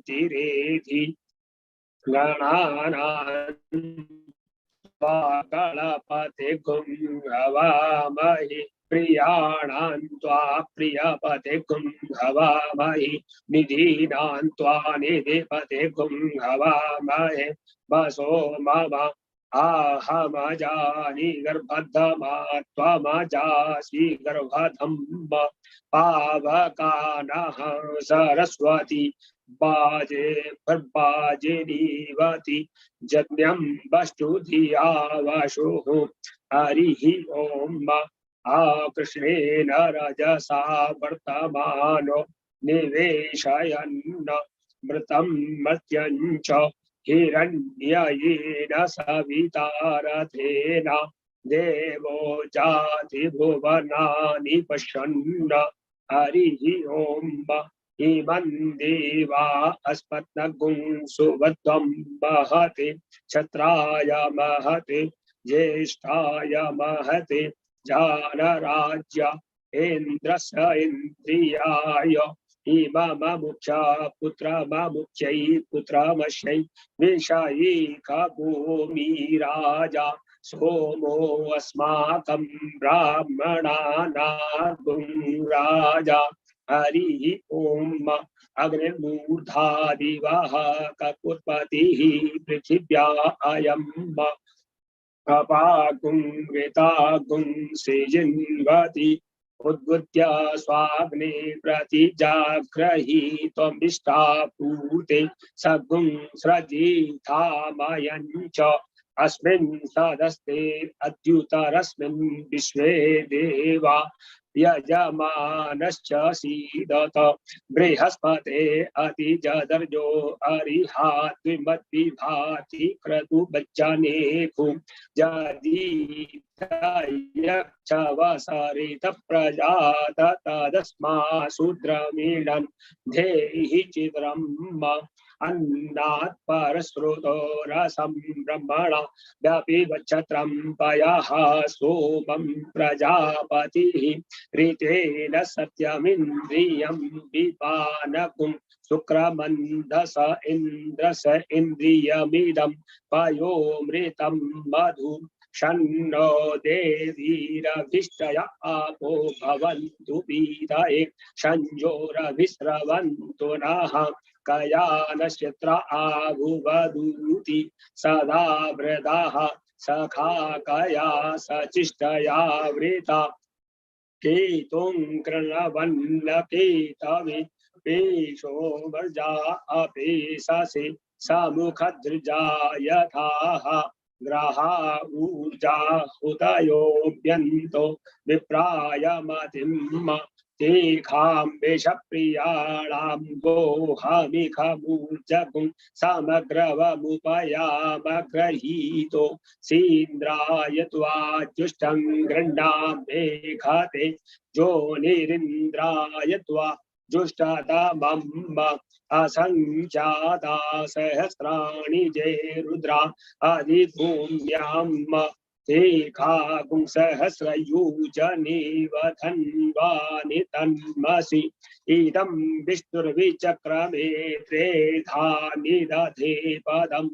ज्योतिरेधि गणानां गणपते गुं हवामहे प्रियाणां त्वा प्रियपते गुं हवामहे निधीनां त्वा निधिपते गुं हवामहे वसो मम आहमजानि गर्भधमा त्वमजासि गर्भधम्ब पावकानः सरस्वती बाजे भर्बाजिनीवति जज्ञं वस्तुधिया वशुः हरिः ओम कृष्णेन रजसा वर्तमानो निवेशयन् मृतं मर्त्यं च हिरण्ययेन सवितारथेन देवो जाति भुवनानि पश्यन् हरिः ओम इमं देवा अस्मत्नगुं सुवत्वं महते क्षत्राय महते ज्येष्ठाय महते जानराज्य इन्द्रस्य इन्द्रियाय इममुख्या पुत्रममुख्यै पुत्रमश्यै विषयिकभूमि राजा सोमो अस्माकं ब्राह्मणानां राजा हरिः ओम अग्निर्मूर्धा दिवः कपुत्पतिः पृथिव्या अयम् अपागुं वेतागुं सेजिन्वति उद्भूत्य स्वाग्ने प्रतिजाग्रही त्वमिष्टापूते सगुं स्रजिथामयं च अस्मिन् सदस्ते अद्युतरस्मिन् विश्वे देवा यजमानश्च सीदत बृहस्पते अतिजदर्जो अरिहाद्विमद्विभाति क्रतुबज्जनेभु जदीतयक्षवसरित प्रजात तदस्मा शूद्रमीडन् धेहि चित्रम् अन्नात् परश्रुतो रसं ब्रह्मणा व्यापिवच्छत्रं पयः सोमं प्रजापतिः ऋतेन सत्यमिन्द्रियं विपानकुं शुक्रमन्दस इन्द्रस इन्द्रियमिदं पयोमृतं मधु शन्नो देवीरभिष्टय आपो भवन्तु पीतये संजोरभिस्रवन्तु नः कयानक्षत्र आभुवदूति सदा वृदाः सखा कया सचिष्टया वृता केतुं कृणवन्न केतवे पेशो वर्जा अपेशसे समुखद्रजा यथाः ग्रहा ऊर्जा हुतयोऽभ्यन्तो विप्राय मतिम् तेखां वेशप्रियाणां गोहमिखमूर्जगुं समग्रवमुपयामग्रहीतो सीन्द्राय त्वाजुष्टं गृह्णामे खाते जोनिरिन्द्राय त्वा जुष्टतमम् असंख्याता सहस्राणि जय रुद्रा अधिभूम्याम् तेखागुं सहस्रयूजनेव धन्वानि तन्मसि इदं विष्णुर्विचक्रमे त्रेधा निदधे पदम्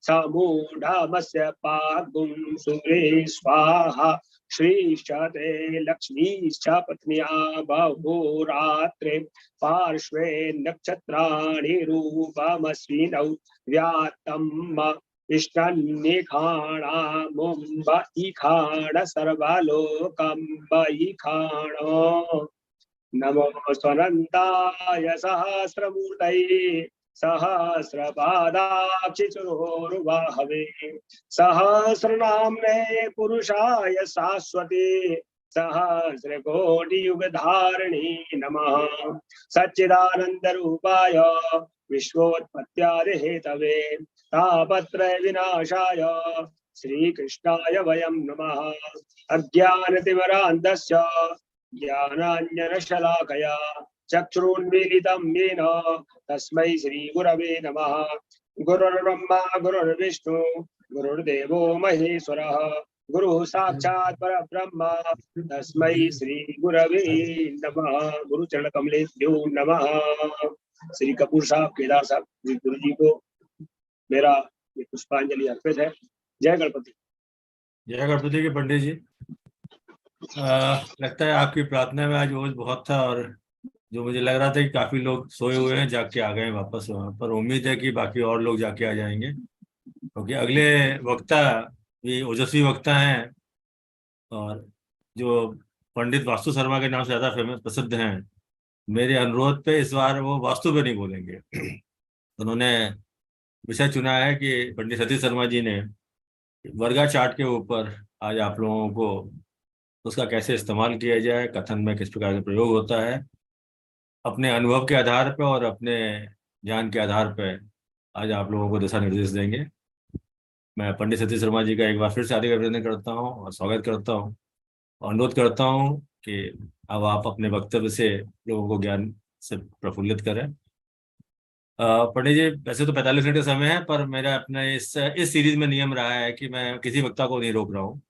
समूढमस्य पागुं सुरे स्वाहा श्रीशते लक्ष्मीश्च पत्न्या बहुरात्रे पार्श्वे नक्षत्राणि रूपमश्विनौ व्यात्तम् इष्टन्निखाणामुम्ब इखाण सर्वलोकम्ब इखाण नमो स्वनन्ताय सहस्रमूर्तये सहस्रपादाक्षिचुरोर्वाहवे सहस्रनाम्ने पुरुषाय शाश्वते सहस्रकोटियुगधारिणे नमः सच्चिदानन्दरूपाय विश्वोत्पत्त्यादिहेतवे तापत्रय विनाशाय श्रीकृष्णाय वयं नमः अज्ञानतिमिरान्धस्य ज्ञानाञ्जनशलाकया चक्षुरुन्मीलितं येन तस्मै श्रीगुरवे नमः गुरुर्ब्रह्मा गुरुर्विष्णु गुरुर्देवो महेश्वरः गुरुः साक्षात् परब्रह्म तस्मै श्रीगुरवे नमः गुरुचरणकमलेभ्यो नमः। श्री कपूर साहब, केदार साहब, गुरु जी को मेरा ये पुष्पांजलि अर्पित है। जय गणपति। जय गणपति के पंडित जी। लगता है आपकी प्रार्थना में आज ओज बहुत था, और जो मुझे लग रहा था कि काफी लोग सोए हुए हैं जाके आ गए हैं वापस वहाँ पर। उम्मीद है कि बाकी और लोग जाके आ जाएंगे, क्योंकि अगले वक्ता भी ओजस्वी वक्ता हैं, और जो पंडित वास्तु शर्मा के नाम से ज्यादा फेमस प्रसिद्ध हैं। मेरे अनुरोध पे इस बार वो वास्तु पे नहीं बोलेंगे। उन्होंने विषय चुना है कि पंडित सतीश शर्मा जी ने वर्गा चार्ट के ऊपर आज आप लोगों को उसका कैसे इस्तेमाल किया जाए, कथन में किस प्रकार का प्रयोग होता है, अपने अनुभव के आधार पर और अपने ज्ञान के आधार पर आज आप लोगों को दिशा निर्देश देंगे। मैं पंडित सतीश शर्मा जी का एक बार फिर से हार्दिक अभिनंदन करता हूँ और स्वागत करता हूँ, और अनुरोध करता हूँ कि अब आप अपने वक्तव्य से लोगों को ज्ञान से प्रफुल्लित करें। पंडित जी, वैसे तो 45 मिनट का समय है, पर मेरा अपना इस सीरीज में नियम रहा है कि मैं किसी वक्ता को नहीं रोक रहा हूँ।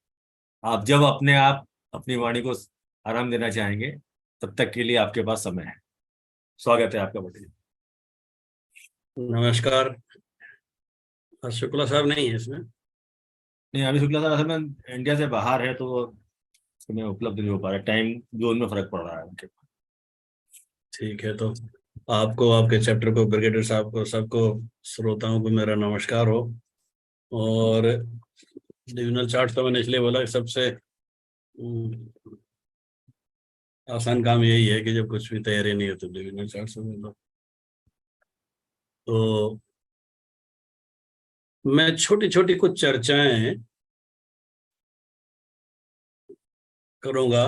आप जब अपने आप अपनी वाणी को आराम देना चाहेंगे, तब तक के लिए आपके पास समय है। स्वागत है आपका पंडित जी। नमस्कार। शुक्ला साहब नहीं है इसमें? नहीं, अभी शुक्ला साहब असल में इंडिया से बाहर है, तो वो समय उपलब्ध नहीं हो पा रहा, टाइम जोन में फर्क पड़ रहा है उनके। ठीक है, तो आपको, आपके चैप्टर को, ब्रिगेडियर साहब को, सबको, श्रोताओं को मेरा नमस्कार हो। और डिविजनल चार्ट तो मैंने इसलिए बोला कि सबसे आसान काम यही है कि जब कुछ भी तैयारी नहीं है तो डिविजनल चार्ट से बोलो। तो मैं छोटी छोटी कुछ चर्चाएं करूंगा।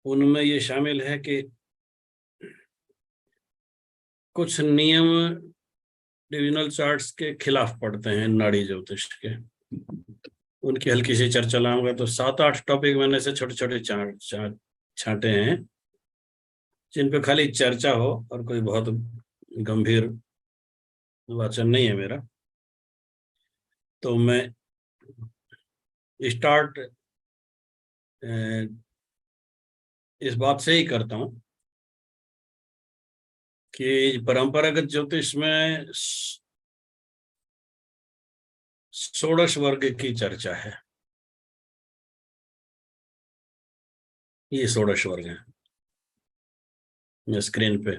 उनमें ये शामिल है कि कुछ नियम डिविजनल चार्ट्स के खिलाफ पड़ते हैं नाड़ी ज्योतिष के, उनकी हल्की सी चर्चा लाऊंगा। तो 7-8 टॉपिक मैंने से छोटे छोटे छांटे हैं जिन पे खाली चर्चा हो, और कोई बहुत गंभीर वाचन नहीं है मेरा। तो मैं स्टार्ट इस बात से ही करता हूं कि परंपरागत ज्योतिष में षोडश वर्ग की चर्चा है। ये षोडश वर्ग है, मैं स्क्रीन पे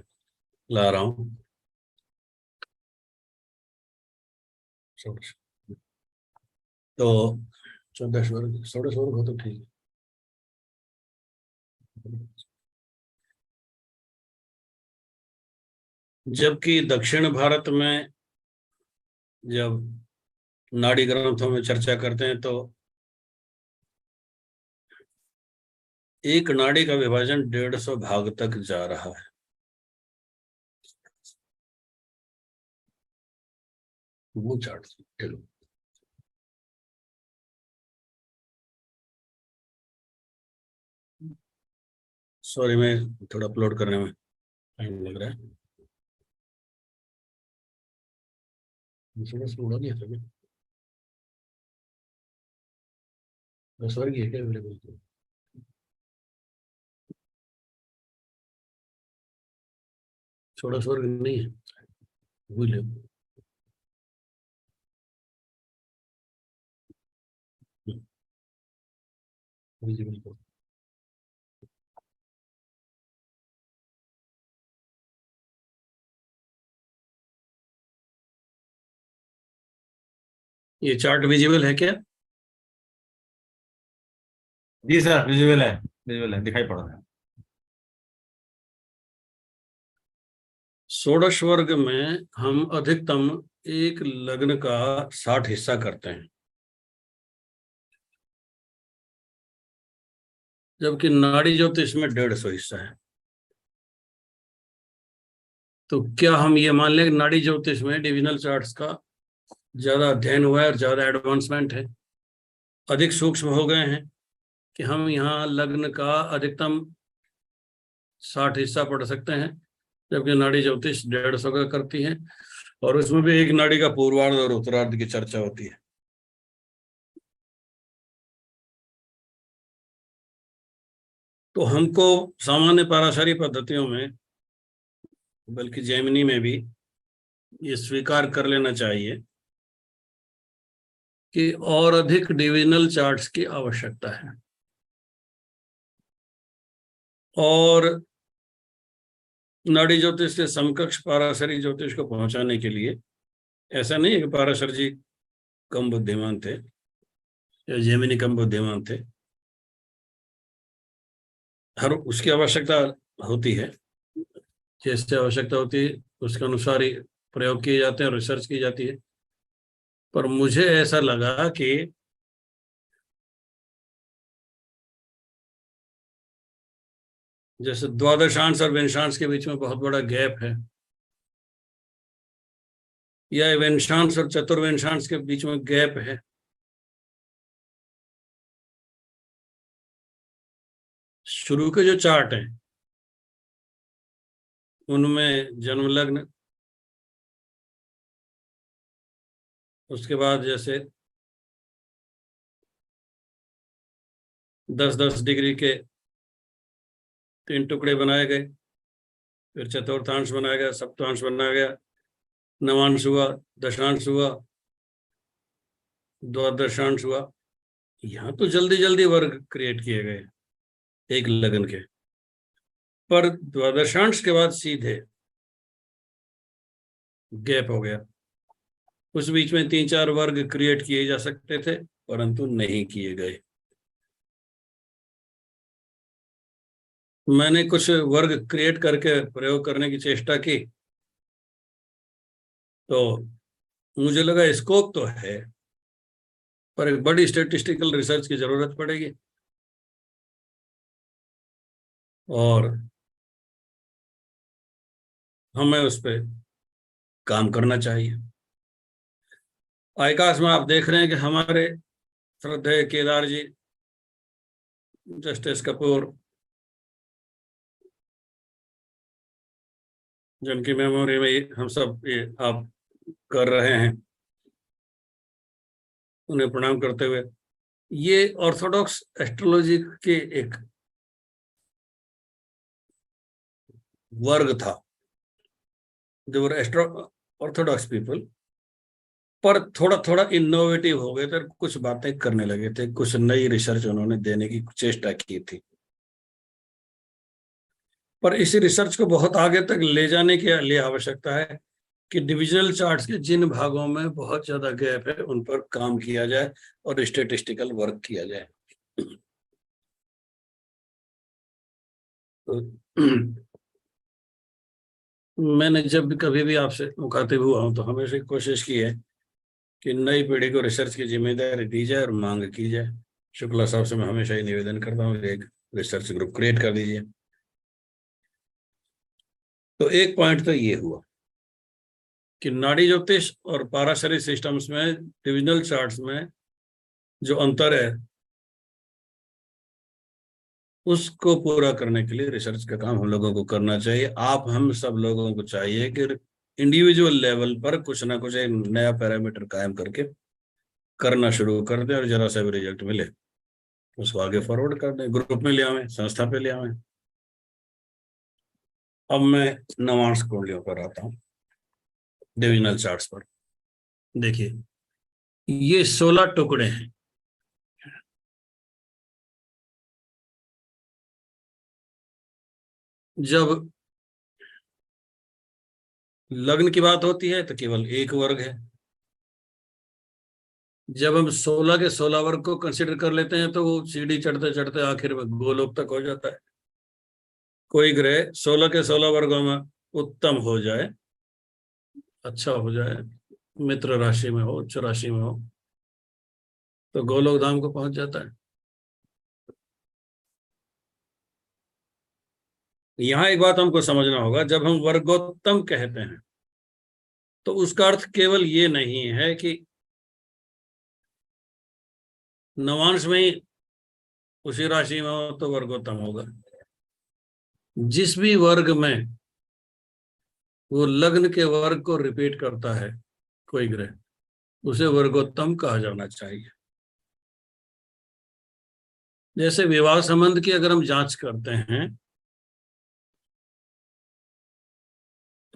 ला रहा हूं। तो 14 वर्ग, षोडश वर्ग हो तो ठीक है। जबकि दक्षिण भारत में जब नाड़ी ग्रंथों में चर्चा करते हैं तो एक नाड़ी का विभाजन 150 भाग तक जा रहा है। वो चार्ट सॉरी, मैं थोड़ा अपलोड करने में टाइम लग रहा है। उड़ा नहीं था, 10 वर्ग है क्या अवेलेबल? षोडश वर्ग नहीं है, भूल लो। बिल्कुल। ये चार्ट विजिबल है क्या? जी सर, विजुअल है, विजुअल है, दिखाई पड़ रहा है। षोडश वर्ग में हम अधिकतम एक लग्न का 60 हिस्सा करते हैं, जबकि नाड़ी ज्योतिष में 150 हिस्सा है। तो क्या हम ये मान लें कि नाड़ी ज्योतिष में डिविजनल चार्ट्स का ज्यादा अध्ययन हुआ है और ज्यादा एडवांसमेंट है, अधिक सूक्ष्म हो गए हैं कि हम यहाँ लग्न का अधिकतम 60 हिस्सा पढ़ सकते हैं, जबकि नाड़ी ज्योतिष 150 का करती है, और उसमें भी एक नाड़ी का पूर्वार्ध और उत्तरार्ध की चर्चा होती है। तो हमको सामान्य पराशरी पद्धतियों में बल्कि जेमिनी में भी ये स्वीकार कर लेना चाहिए कि और अधिक डिविजनल चार्ट्स की आवश्यकता है। और नाड़ी ज्योतिष के समकक्ष पाराशरी ज्योतिष को पहुंचाने के लिए ऐसा नहीं है कि पाराशर जी कम बुद्धिमान थे या जेमिनी कम बुद्धिमान थे। हर उसकी आवश्यकता होती है, जैसे आवश्यकता होती है उसके अनुसार ही प्रयोग किए जाते हैं और रिसर्च की जाती है। पर मुझे ऐसा लगा कि जैसे द्वादशांश और विंशांश के बीच में बहुत बड़ा गैप है, या विंशांश और चतुर्विंशांश के बीच में गैप है, शुरू के जो चार्ट हैं उनमें जन्म लग्न, उसके बाद जैसे 10-10 डिग्री के 3 टुकड़े बनाए गए, फिर चतुर्थांश बनाया गया, सप्तांश बनाया गया, नवांश हुआ, दशांश हुआ, द्वादशांश हुआ। यहाँ तो जल्दी जल्दी वर्ग क्रिएट किए गए एक लगन के, पर द्वादशांश के बाद सीधे गैप हो गया। उस बीच में 3-4 वर्ग क्रिएट किए जा सकते थे, परंतु नहीं किए गए। मैंने कुछ वर्ग क्रिएट करके प्रयोग करने की चेष्टा की, तो मुझे लगा स्कोप तो है, पर एक बड़ी स्टैटिस्टिकल रिसर्च की जरूरत पड़ेगी और हमें उस पर काम करना चाहिए। आईकास में आप देख रहे हैं कि हमारे श्रद्धेय केदार जी, जस्टिस कपूर, जिनकी मेमोरी में हम सब ये आप कर रहे हैं, उन्हें प्रणाम करते हुए, ये ऑर्थोडॉक्स एस्ट्रोलॉजी के एक वर्ग था, जो ऑर्थोडॉक्स पीपल, पर थोड़ा थोड़ा इनोवेटिव हो गए थे, कुछ बातें करने लगे थे, कुछ नई रिसर्च उन्होंने देने की चेष्टा की थी। पर इस रिसर्च को बहुत आगे तक ले जाने के लिए आवश्यकता है कि डिविजनल चार्ट्स के जिन भागों में बहुत ज्यादा गैप है उन पर काम किया जाए और स्टैटिस्टिकल वर्क किया जाए। तो मैंने जब भी कभी भी आपसे मुखातिब हुआ हूं तो हमेशा कोशिश की है कि नई पीढ़ी को रिसर्च की जिम्मेदारी दी जाए और मांग की जाए। शुक्ला साहब से मैं हमेशा ही निवेदन करता हूँ कि एक रिसर्च ग्रुप क्रिएट कर दीजिए। तो एक पॉइंट तो ये हुआ कि नाड़ी ज्योतिष और पाराशरी सिस्टम्स में डिविजनल चार्ट्स में जो अंतर है उसको पूरा करने के लिए रिसर्च का काम हम लोगों को करना चाहिए। आप हम सब लोगों को चाहिए कि इंडिविजुअल लेवल पर कुछ ना कुछ एक नया पैरामीटर कायम करके करना शुरू कर दें और जरा सा भी रिजल्ट मिले उसको आगे फॉरवर्ड कर दें, ग्रुप में ले आवें, संस्था पे ले आवें। अब मैं नवांश कुंडलियों पर आता हूँ, डिविजनल चार्ट्स पर। देखिए ये 16 टुकड़े हैं। जब लग्न की बात होती है तो केवल एक वर्ग है। जब हम 16 के 16 वर्ग को कंसिडर कर लेते हैं तो वो सीढ़ी चढ़ते चढ़ते आखिर में गोलोक तक हो जाता है। कोई ग्रह 16 के 16 वर्गों में उत्तम हो जाए, अच्छा हो जाए, मित्र राशि में हो, उच्च राशि में हो, तो गोलोक धाम को पहुंच जाता है। यहां एक बात हमको समझना होगा, जब हम वर्गोत्तम कहते हैं तो उसका अर्थ केवल ये नहीं है कि नवांश में ही उसी राशि में हो तो वर्गोत्तम होगा। जिस भी वर्ग में वो लग्न के वर्ग को रिपीट करता है कोई ग्रह, उसे वर्गोत्तम कहा जाना चाहिए। जैसे विवाह संबंध की अगर हम जांच करते हैं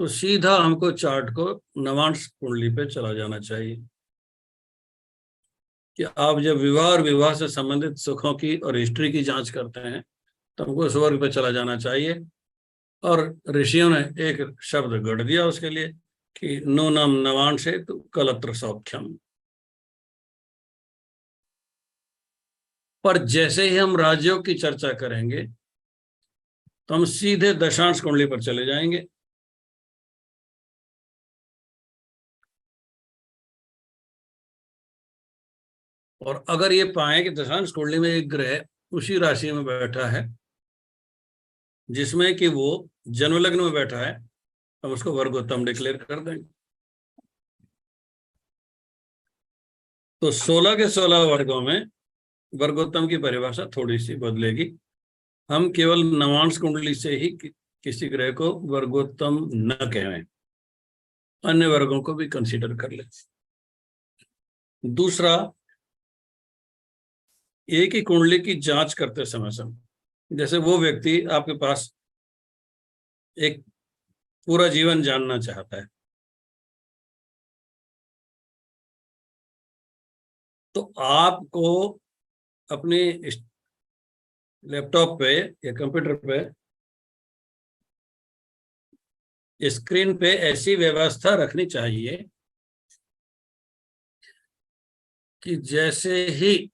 तो सीधा हमको चार्ट को नवांश कुंडली पे चला जाना चाहिए कि आप जब विवाह और विवाह से संबंधित सुखों की और हिस्ट्री की जांच करते हैं तो हमको उस वर्ग पे चला जाना चाहिए। और ऋषियों ने एक शब्द गढ़ दिया उसके लिए कि नूनम नवांशे तो कलत्र सौख्यम। पर जैसे ही हम राज्यों की चर्चा करेंगे तो हम सीधे दशांश कुंडली पर चले जाएंगे। और अगर ये पाए कि दशांश कुंडली में एक ग्रह उसी राशि में बैठा है जिसमें कि वो जन्म लग्न में बैठा है, हम उसको वर्गोत्तम डिक्लेयर कर देंगे। तो 16 के 16 वर्गों में वर्गोत्तम की परिभाषा थोड़ी सी बदलेगी। हम केवल नवांश कुंडली से ही किसी ग्रह को वर्गोत्तम न कहें, अन्य वर्गों को भी कंसीडर कर ले। दूसरा, एक ही कुंडली की जांच करते समय जैसे वो व्यक्ति आपके पास एक पूरा जीवन जानना चाहता है, तो आपको अपने लैपटॉप पे या कंप्यूटर पे स्क्रीन पे ऐसी व्यवस्था रखनी चाहिए कि जैसे ही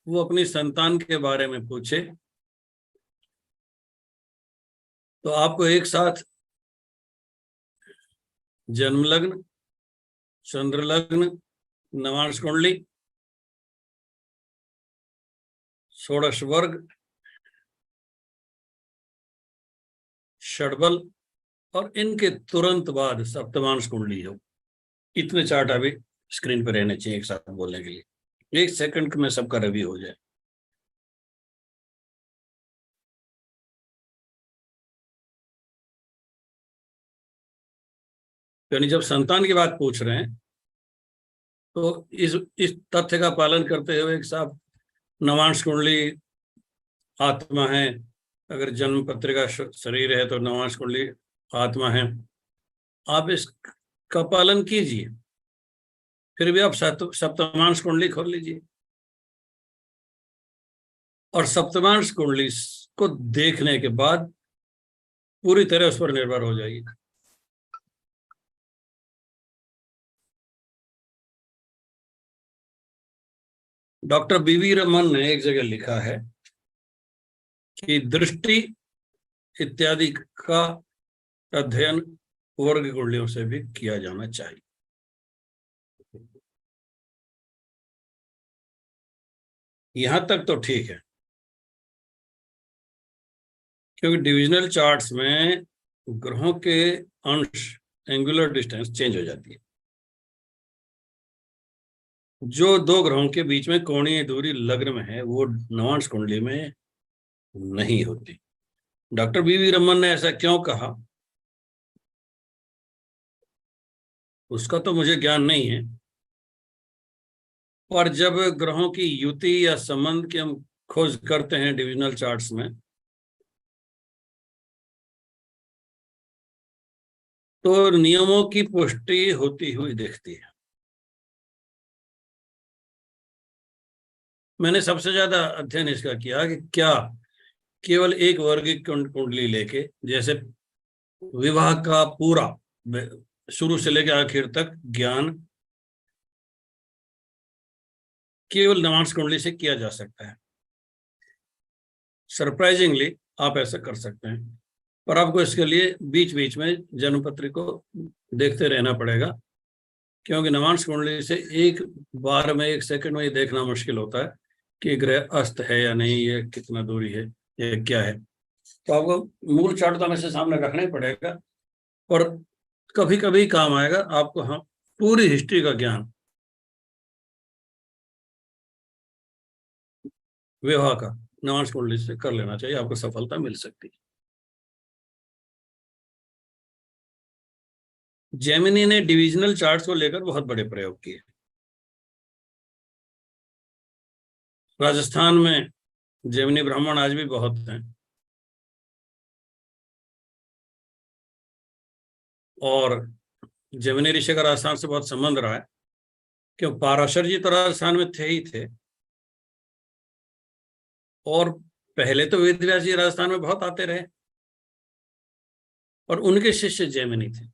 वो अपनी संतान के बारे में पूछे तो आपको एक साथ जन्म लग्न, चंद्र लग्न, नवांश कुंडली, षोडश वर्ग, षडबल और इनके तुरंत बाद सप्तमांश कुंडली हो। इतने चार्ट अभी स्क्रीन पर रहने चाहिए एक साथ बोलने के लिए, 1 सेकंड में सबका रिव्यू हो जाए। यानी जब संतान की बात पूछ रहे हैं तो इस तथ्य का पालन करते हुए एक साथ नवांश कुंडली आत्मा है, अगर जन्म पत्रिका शरीर है तो नवांश कुंडली आत्मा है, आप इसका पालन कीजिए। फिर भी आप सप्तमांश कुंडली खोल लीजिए और सप्तमांश कुंडली को देखने के बाद पूरी तरह उस पर निर्भर हो जाइए। डॉक्टर बीवी रमन ने एक जगह लिखा है कि दृष्टि इत्यादि का अध्ययन वर्ग कुंडलियों से भी किया जाना चाहिए। यहां तक तो ठीक है, क्योंकि डिविजनल चार्ट्स में ग्रहों के अंश एंगुलर डिस्टेंस चेंज हो जाती है। जो दो ग्रहों के बीच में कोणीय दूरी लग्न में है वो नवांश कुंडली में नहीं होती। डॉक्टर बीवी रमन ने ऐसा क्यों कहा उसका तो मुझे ज्ञान नहीं है, पर जब ग्रहों की युति या संबंध की हम खोज करते हैं डिविजनल चार्ट्स में तो नियमों की पुष्टि होती हुई दिखती है। मैंने सबसे ज्यादा अध्ययन इसका किया कि क्या केवल एक वर्गीय कुंडली लेके, जैसे विवाह का पूरा शुरू से लेकर आखिर तक ज्ञान केवल नवांश कुंडली से किया जा सकता है। सरप्राइजिंगली आप ऐसा कर सकते हैं, पर आपको इसके लिए बीच बीच में जन्मपत्री को देखते रहना पड़ेगा, क्योंकि नवांश कुंडली से एक बार में 1 सेकंड में ये देखना मुश्किल होता है कि ग्रह अस्त है या नहीं, ये कितना दूरी है, ये क्या है। तो आपको मूल चार्ट तो हमेशा सामने रखना ही पड़ेगा, और कभी कभी काम आएगा आपको हम पूरी हिस्ट्री का ज्ञान विवाह का नवांश कुंडली से कर लेना चाहिए, आपको सफलता मिल सकती है। जेमिनी ने डिविजनल चार्ट्स को लेकर बहुत बड़े प्रयोग किए। राजस्थान में जेमिनी ब्राह्मण आज भी बहुत हैं। और जैमिनी ऋषि का राजस्थान से बहुत संबंध रहा है, क्यों पाराशर जी तो राजस्थान में थे ही थे, और पहले तो वेदव्यास जी राजस्थान में बहुत आते रहे, और उनके शिष्य जैमिनी थे।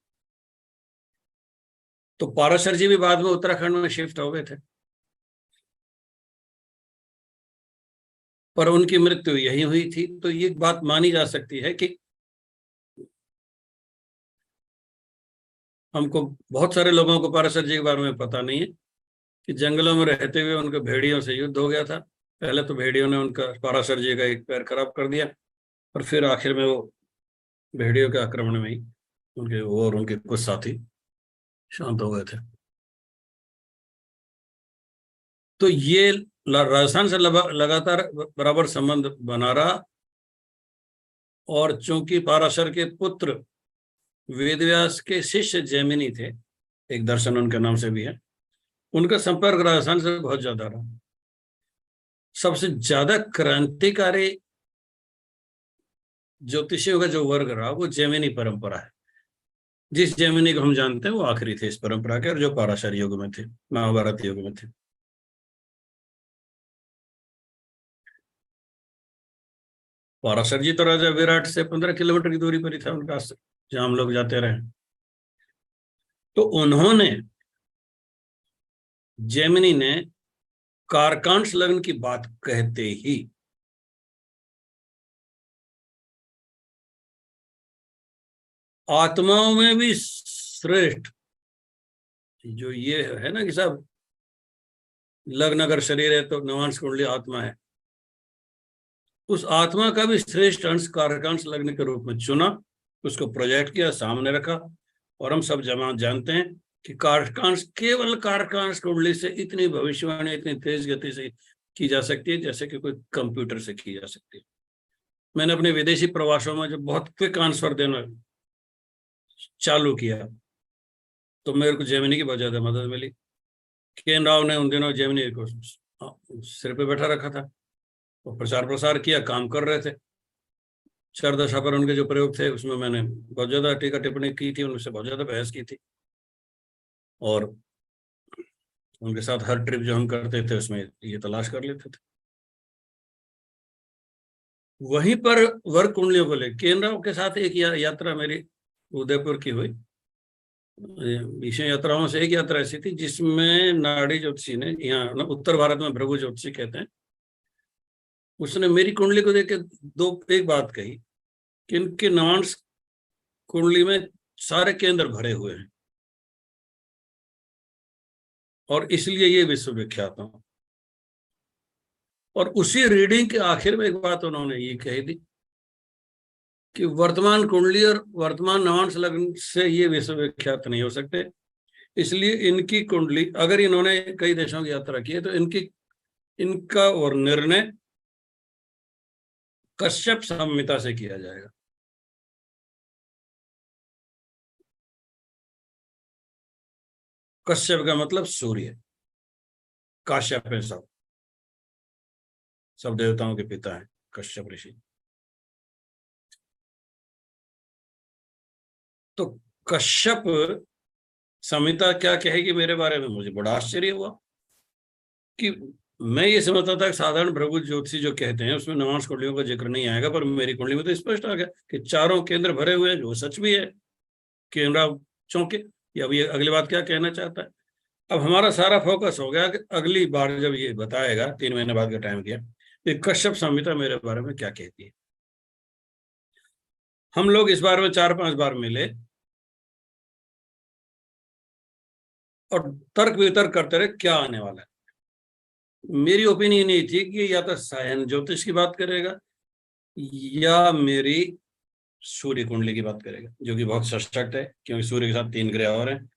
तो पाराशर जी भी बाद में उत्तराखंड में शिफ्ट हो गए थे, पर उनकी मृत्यु यही हुई थी। तो ये बात मानी जा सकती है कि हमको, बहुत सारे लोगों को पाराशर जी के बारे में पता नहीं है कि जंगलों में रहते हुए उनके भेड़ियों से युद्ध हो गया था। पहले तो भेड़ियों ने उनका, पाराशर जी का एक पैर खराब कर दिया, और फिर आखिर में वो भेड़ियों के आक्रमण में ही वो और उनके कुछ साथी शांत हो गए थे। तो ये राजस्थान से लगातार बराबर संबंध बना रहा, और चूंकि पाराशर के पुत्र वेदव्यास के शिष्य जैमिनी थे, एक दर्शन उनके नाम से भी है, उनका संपर्क राजस्थान से बहुत ज्यादा रहा। सबसे ज्यादा क्रांतिकारी ज्योतिषियों का जो वर्ग रहा वो जैमिनी परंपरा है। जिस जैमिनी को हम जानते हैं वो आखिरी थे इस परंपरा के, और जो पाराशर युग में थे, महाभारत युग में थे। पाराशर जी तो राजा विराट से 15 किलोमीटर की दूरी पर ही था उनका आश्रम, जहां हम लोग जाते रहे। तो उन्होंने, जैमिनी ने कारकांश लग्न की बात कहते ही आत्माओं में भी श्रेष्ठ, जो ये है ना कि साहब लग्न अगर शरीर है तो नवांश कुंडली आत्मा है, उस आत्मा का भी श्रेष्ठ अंश कारकांश लग्न के रूप में चुना, उसको प्रोजेक्ट किया, सामने रखा। और हम सब जमा जानते हैं कि कारकांश, केवल कारकांश कुंडली से इतनी भविष्यवाणी इतनी तेज गति से की जा सकती है जैसे कि कोई कंप्यूटर से की जा सकती है। मैंने अपने विदेशी प्रवासों में जब बहुत क्विक आंसर देना चालू किया तो मेरे को जेमिनी की बहुत ज्यादा मदद मिली। के.एन. राव ने उन दिनों जेमिनी को सिर पे बैठा रखा था, वो प्रचार प्रसार किया, काम कर रहे थे। चारदशा पर उनके जो प्रयोग थे उसमें मैंने बहुत ज्यादा टीका टिप्पणी की थी, उनसे बहुत ज्यादा बहस की थी, और उनके साथ हर ट्रिप जो हम करते थे उसमें ये तलाश कर लेते थे। वहीं पर वर्ग कुंडलियों को लेकर के.एन. राव के साथ एक यात्रा मेरी उदयपुर की हुई। विषय यात्राओं से एक यात्रा ऐसी थी जिसमें नाड़ी ज्योतिषी ने, यहाँ उत्तर भारत में भृगु ज्योतिषी कहते हैं, उसने मेरी कुंडली को देख के एक बात कही कि इनके नवांश कुंडली में सारे केंद्र भरे हुए हैं और इसलिए ये विश्व विख्यात हो। और उसी रीडिंग के आखिर में एक बात उन्होंने ये कही थी कि वर्तमान कुंडली और वर्तमान नवांश लग्न से ये विश्व विख्यात नहीं हो सकते, इसलिए इनकी कुंडली, अगर इन्होंने कई देशों की यात्रा की है तो इनका और निर्णय कश्यप संहिता से किया जाएगा। कश्यप का मतलब सूर्य, काश्यप है, सब देवताओं के पिता हैं कश्यप ऋषि। तो कश्यप संहिता क्या कहेगी मेरे बारे में, मुझे बड़ा आश्चर्य हुआ कि मैं ये समझता था कि साधारण भृगु ज्योतिषी जो कहते हैं उसमें नवांश कुंडलियों का जिक्र नहीं आएगा, पर मेरी कुंडली में तो स्पष्ट आ गया कि चारों केंद्र भरे हुए हैं, जो सच भी है। केंद्र चौंके, या अब ये अगली बात क्या कहना चाहता है। अब हमारा सारा फोकस हो गया कि अगली बार जब ये बताएगा, 3 महीने बाद का टाइम दिया, ये कश्यप संहिता मेरे बारे में क्या कहती है। हम लोग इस बार में 4-5 बार मिले और तर्क वितर्क करते रहे क्या आने वाला है। मेरी ओपिनियन ये थी कि या तो सायन ज्योतिष की बात करेगा या मेरी सूर्य कुंडली की बात करेगा, जो कि बहुत सशक्त है क्योंकि सूर्य के साथ 3 ग्रह और हैं।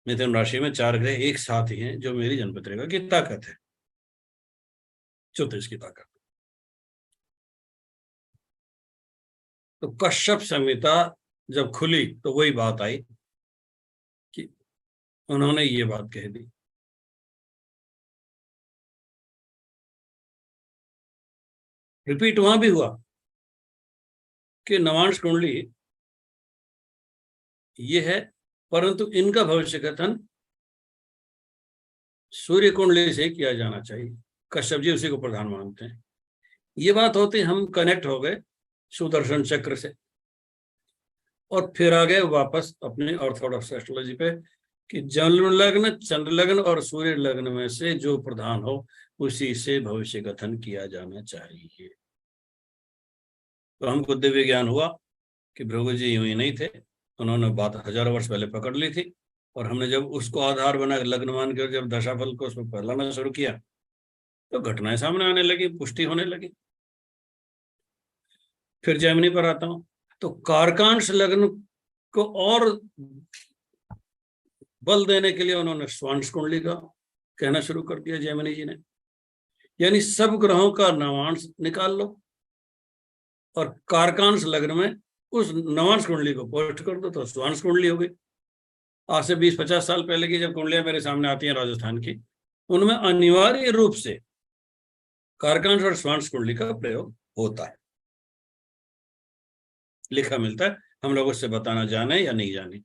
मिथुन राशि में 4 ग्रह एक साथ ही हैं, जो मेरी जन्मपत्रिका की ताकत है, ज्योतिष की ताकत। तो कश्यप संहिता जब खुली तो वही बात आई कि उन्होंने ये बात कह दी। रिपीट वहां भी हुआ कि नवांश कुंडली ये है, परंतु इनका भविष्य कथन सूर्य कुंडली से किया जाना चाहिए। कश्यप जी उसी को प्रधान मानते हैं। ये बात होती, हम कनेक्ट हो गए सुदर्शन चक्र से और फिर आ गए वापस अपने ऑर्थोडॉक्स एस्ट्रोलॉजी पे कि जन्म लग्न, चंद्र लग्न और सूर्य लग्न में से जो प्रधान हो उसी से भविष्य कथन किया जाना चाहिए। तो हमको दिव्य ज्ञान हुआ कि भृगु जी यूं ही नहीं थे, उन्होंने बात हजारों वर्ष पहले पकड़ ली थी, और हमने जब उसको आधार बना लग्न मान कर जब दशाफल को उसमें फैलाना शुरू किया तो घटनाएं सामने आने लगी, पुष्टि होने लगी। फिर जैमिनी पर आता हूं, तो कारकांश लग्न को और बल देने के लिए उन्होंने स्वांश कुंडली का कहना शुरू कर दिया जैमिनी जी ने, यानी सब ग्रहों का नवांश निकाल लो और कारकांश लग्न में उस नवांश कुंडली को पोस्ट कर दो तो स्वांश कुंडली हो गई। आज से 20-50 साल पहले की जब कुंडलियां मेरे सामने आती हैं राजस्थान की, उनमें अनिवार्य रूप से कारकांश और स्वांश कुंडली का प्रयोग होता है, लिखा मिलता है। हम लोग उससे बताना जाने या नहीं जाने।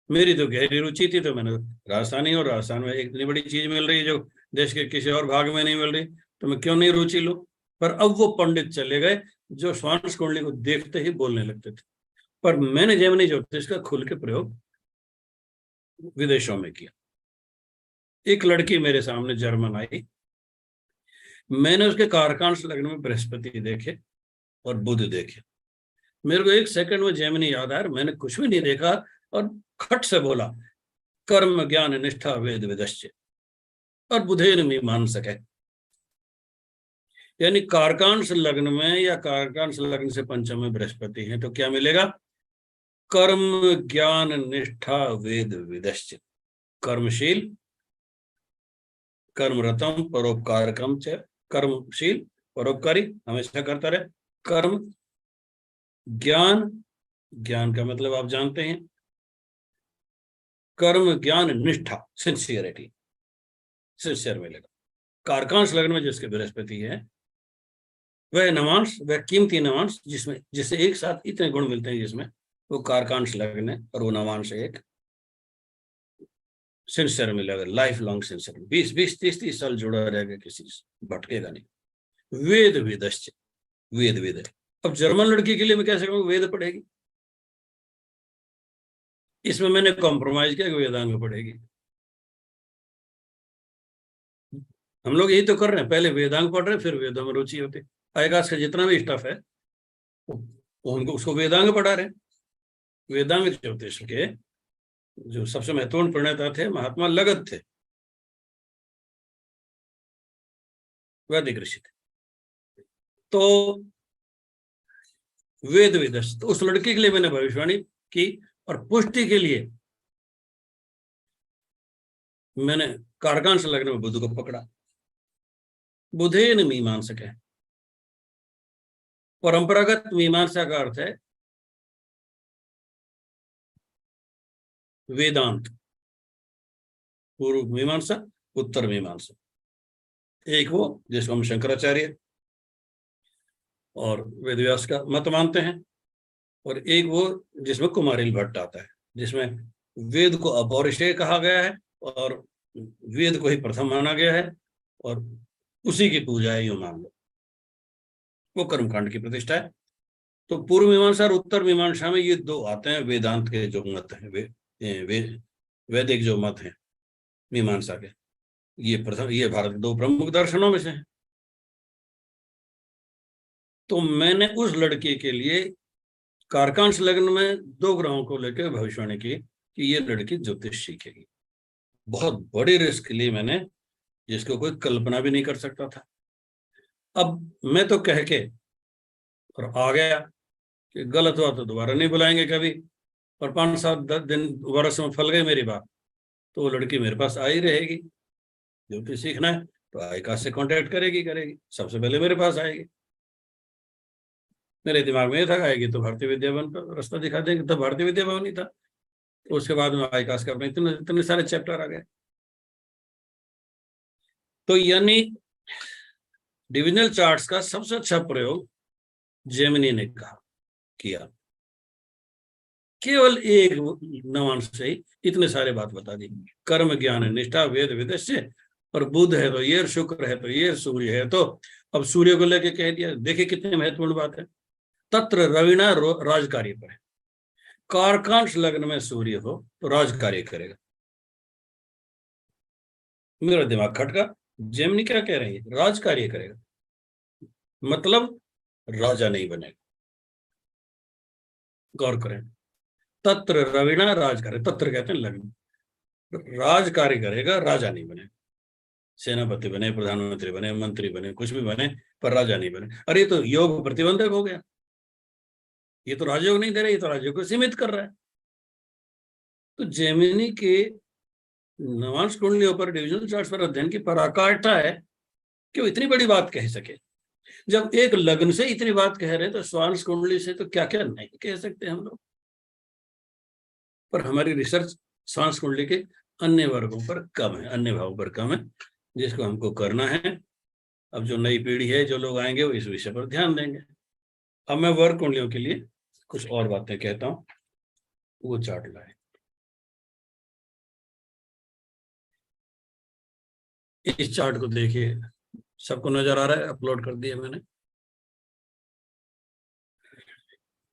मेरी तो गहरी रुचि थी, तो मैंने राजस्थानी, और राजस्थान में इतनी बड़ी चीज मिल रही है जो देश के किसी और भाग में नहीं मिल रही, तो मैं क्यों नहीं रुचि लूं। पर अब वो पंडित चले गए जो स्वांश कुंडली को देखते ही बोलने लगते थे। पर मैंने जैमिनी ज्योतिष का खुल के प्रयोग विदेशों में किया। एक लड़की मेरे सामने जर्मन आई, मैंने उसके कारकांश लग्न में बृहस्पति देखे और बुध देखे। मेरे को एक सेकंड में जैमिनी याद आया, मैंने कुछ भी नहीं देखा और खट से बोला कर्म ज्ञान निष्ठा वेद विदश्च और बुधेन मीमांसक। यानी कारकांश लग्न में या कारकांश लग्न से पंचम में बृहस्पति है तो क्या मिलेगा? कर्म ज्ञान निष्ठा वेद विदश्च। कर्मशील, कर्मरतम परोपकारकम च, कर्मशील परोपकारी हमेशा करता रहे। कर्म ज्ञान, ज्ञान का मतलब आप जानते हैं, कर्म ज्ञान निष्ठा सिंसियरिटी, सिंसियर मिलेगा। कारकांश लग्न में जिसके बृहस्पति है वह नवांश, वह कीमती नवांश जिसमें जिससे एक साथ इतने गुण मिलते हैं, जिसमें वो कारकांश लग्न है और वो नवांश एक सिंसियर मिलेगा, लाइफ लॉन्ग सिंसियर, 20-30 साल जुड़ा रहेगा, किसी से भटकेगा नहीं। वेद वेदश्च, वेद वेद। अब जर्मन लड़की के लिए मैं कैसे कहूँ वेद पढ़ेगी? इसमें मैंने कॉम्प्रोमाइज किया कि वेदांग पढ़ेगी। हम लोग यही तो कर रहे हैं, पहले वेदांग पढ़ रहे हैं फिर वेदों में रुचि होती। आयकाश का जितना भी स्टफ है वो उनको उसको वेदांग पढ़ा रहे हैं। वेदांग ज्योतिष के जो सबसे महत्वपूर्ण प्रणेता थे महात्मा लगत थे, वैदिक ऋषि थे। तो वेद वेदस, तो उस लड़की के लिए मैंने भविष्यवाणी की और पुष्टि के लिए मैंने कारकांश लग्न में बुध को पकड़ा। बुधेन मीमांसक है। परंपरागत मीमांसा का अर्थ है वेदांत, पूर्व मीमांसा उत्तर मीमांसा। एक वो जिसको हम शंकराचार्य और वेदव्यास का मत मानते हैं, और एक वो जिसमें कुमारिल भट्ट आता है, जिसमें वेद को अपौरुषेय कहा गया है और वेद को ही प्रथम माना गया है और उसी की पूजा है, यूं मान लो। वो कर्मकांड की प्रतिष्ठा है। तो पूर्व मीमांसा और उत्तर मीमांसा में ये दो आते हैं वेदांत के जो मत हैं, वैदिक जो मत हैं मीमांसा के, ये प्रथम, ये भारत के दो प्रमुख दर्शनों में से हैं। तो मैंने उस लड़की के लिए कारकांश लग्न में 2 ग्रहों को लेकर भविष्यवाणी की कि ये लड़की ज्योतिष सीखेगी। बहुत बड़ी रिस्क ली मैंने, जिसको कोई कल्पना भी नहीं कर सकता था। अब मैं तो कह के और आ गया कि गलत हुआ तो दोबारा नहीं बुलाएंगे कभी, और 5-7 दिन वर्ष में फल गई मेरी बात, तो वो लड़की मेरे पास आई रहेगी। ज्योतिष सीखना है तो आईकाश से कांटेक्ट करेगी, सबसे पहले मेरे पास आएगी। मेरे दिमाग में ये था आएगी तो भारतीय विद्या भवन का रास्ता दिखा देंगे, तब भारतीय विद्या भवन ही था। तो उसके बाद में आईकाश का अपने इतने सारे चैप्टर आ गए। तो यानी डिविजनल चार्ट्स का सबसे अच्छा प्रयोग जेमिनी ने किया। केवल एक नवांश से ही इतने सारे बात बता दी। कर्म ज्ञान निष्ठा वेद विदस्य, और बुध है तो ये, शुक्र है तो ये, सूर्य है तो, अब सूर्य को लेके कह दिया। देखिए कितनी महत्वपूर्ण बात है। तत्र रविना राजकार्य पर है। कारकांश लग्न में सूर्य हो तो राजकार्य करेगा। मेरा दिमाग खटका, जेमिनी क्या कह रही है? राजकार्य करेगा मतलब राजा नहीं बनेगा। गौर करें, तत्र रविना राजकार्य, तत्र कहते हैं लग्न, राजकार्य करेगा, राजा नहीं बनेगा। सेनापति बने, प्रधानमंत्री बने, मंत्री बने, कुछ भी बने, पर राजा नहीं बने। अरे ये तो योग प्रतिबंधक हो गया, ये तो राजयोग नहीं दे रहा, ये तो राजयोग को सीमित कर रहा है। तो जेमिनी के नवांश कुंडलियों पर, डिविजनल चार्ट्स पर अध्ययन की पराकाष्ठा है कि वो इतनी बड़ी बात कह सके। जब एक लग्न से इतनी बात कह रहे हैं तो स्वांश कुंडली से तो क्या क्या नहीं कह सकते हम लोग। पर हमारी रिसर्च स्वांश कुंडली के अन्य वर्गों पर कम है, अन्य भावों पर कम है, जिसको हमको करना है। अब जो नई पीढ़ी है, जो लोग आएंगे, वो इस विषय पर ध्यान देंगे। अब मैं वर्ग कुंडलियों के लिए कुछ और बातें कहता हूं। वो चार्ट लाए, इस चार्ट को देखिए, सबको नजर आ रहा है? अपलोड कर दिया मैंने।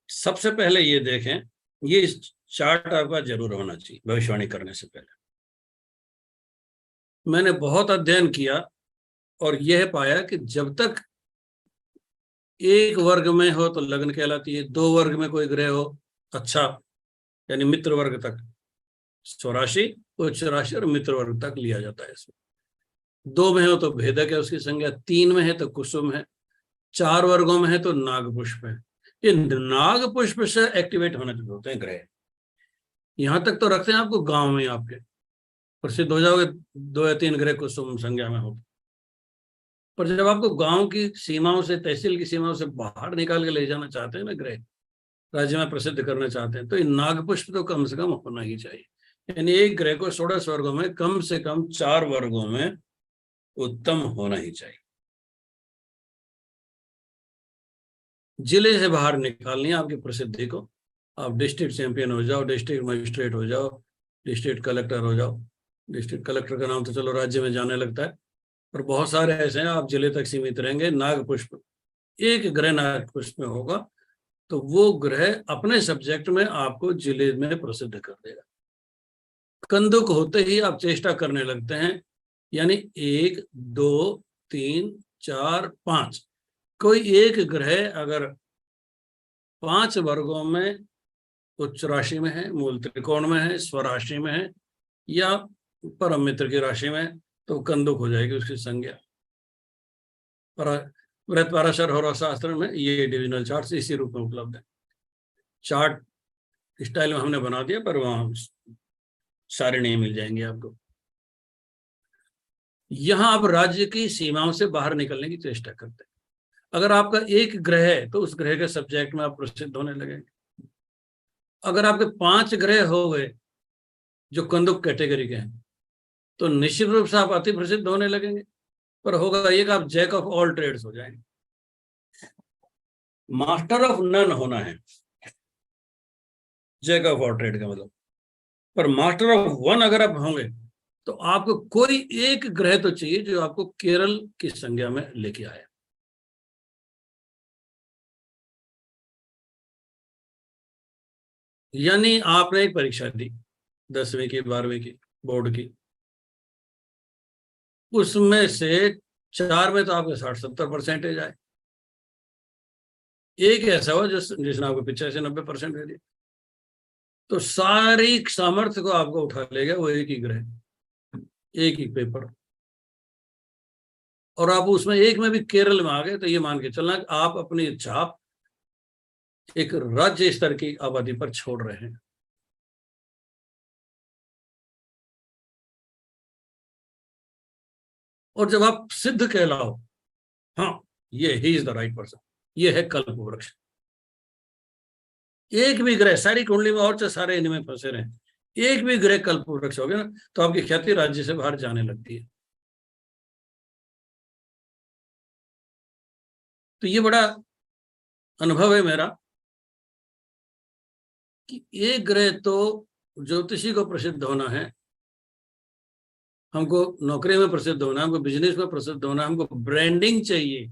सबसे पहले ये देखें, ये चार्ट आपका जरूर होना चाहिए भविष्यवाणी करने से पहले। मैंने बहुत अध्ययन किया और यह पाया कि जब तक एक वर्ग में हो तो लग्न कहलाती है, दो वर्ग में कोई ग्रह हो अच्छा, यानी मित्र वर्ग तक, स्वराशि, उच्च राशि और मित्र वर्ग तक लिया जाता है इसमें। दो में हो तो भेदक है उसकी संज्ञा, तीन में है तो कुसुम है, चार वर्गों में है तो नाग पुष्प है। ये नाग पुष्प से एक्टिवेट होने चाहिए होते हैं ग्रह। यहां तक तो रखते हैं आपको गांव में, आपके प्रसिद्ध हो जाओगे, दो या तीन ग्रह कुसुम संज्ञा में हो। पर जब आपको गांव की सीमाओं से, तहसील की सीमाओं से बाहर निकाल के ले जाना चाहते हैं ना ग्रह, राज्य में प्रसिद्ध करना चाहते हैं, तो ये नाग पुष्प तो कम से कम होना ही चाहिए। यानी एक ग्रह को 16 वर्गों में कम से कम 4 वर्गों में उत्तम होना ही चाहिए। जिले से बाहर निकालनी है आपकी प्रसिद्धि को। आप डिस्ट्रिक्ट चैंपियन हो जाओ, डिस्ट्रिक्ट मजिस्ट्रेट हो जाओ, डिस्ट्रिक्ट कलेक्टर हो जाओ। डिस्ट्रिक्ट कलेक्टर का नाम तो चलो राज्य में जाने लगता है, पर बहुत सारे ऐसे हैं आप जिले तक सीमित रहेंगे। नाग पुष्प, एक ग्रह नाग पुष्प में होगा तो वो ग्रह अपने सब्जेक्ट में आपको जिले में प्रसिद्ध कर देगा। कंदुक होते ही आप चेष्टा करने लगते हैं, यानी 1 2 3 4 5, कोई एक ग्रह अगर 5 वर्गों में उच्च राशि में है, मूल त्रिकोण में है, स्वराशि में है, या परम मित्र की राशि में, तो कंदुक हो जाएगी उसकी संज्ञा। वृत्त पराशर होरा शास्त्र में ये डिविजनल चार्ट इसी रूप में उपलब्ध है। चार्ट स्टाइल में हमने बना दिया, पर वहां सारे नहीं मिल जाएंगे आपको। यहां आप राज्य की सीमाओं से बाहर निकलने की चेष्टा करते हैं। अगर आपका एक ग्रह है तो उस ग्रह के सब्जेक्ट में आप प्रसिद्ध होने लगेंगे। अगर आपके 5 ग्रह हो गए जो कंदुक कैटेगरी के हैं, तो निश्चित रूप से आप अति प्रसिद्ध होने लगेंगे। पर होगा ये कि आप जैक ऑफ ऑल ट्रेड्स हो जाएंगे। मास्टर ऑफ नन होना है जैक ऑफ ऑल ट्रेड का मतलब। पर मास्टर ऑफ वन अगर आप होंगे तो आपको कोई एक ग्रह तो चाहिए जो आपको केरल की संज्ञा में लेके आए। यानी आपने एक परीक्षा दी 10वीं की, 12वीं की, बोर्ड की, उसमें से 4 में तो आपके 60-70% आए। एक ऐसा हुआ जिसने आपको 85-90% दे दिया, तो सारी सामर्थ्य को आपको उठा ले गया वो एक ही ग्रह, एक ही पेपर। और आप उसमें एक में भी केरल में आ गए तो ये मान के चलना कि आप अपनी छाप एक राज्य स्तर की आबादी पर छोड़ रहे हैं। और जब आप सिद्ध कहलाओ, हाँ ये he is the right person, ये है कल्प वृक्ष। एक भी ग्रह सारी कुंडली में, और चाहे सारे इनमें फंसे रहे, एक भी ग्रह कल्प वृक्ष हो गया ना तो आपकी ख्याति राज्य से बाहर जाने लगती है। तो ये बड़ा अनुभव है मेरा कि एक ग्रह तो ज्योतिषी को प्रसिद्ध होना है, हमको नौकरी में प्रसिद्ध होना है, हमको बिजनेस में प्रसिद्ध होना है, हमको ब्रांडिंग चाहिए,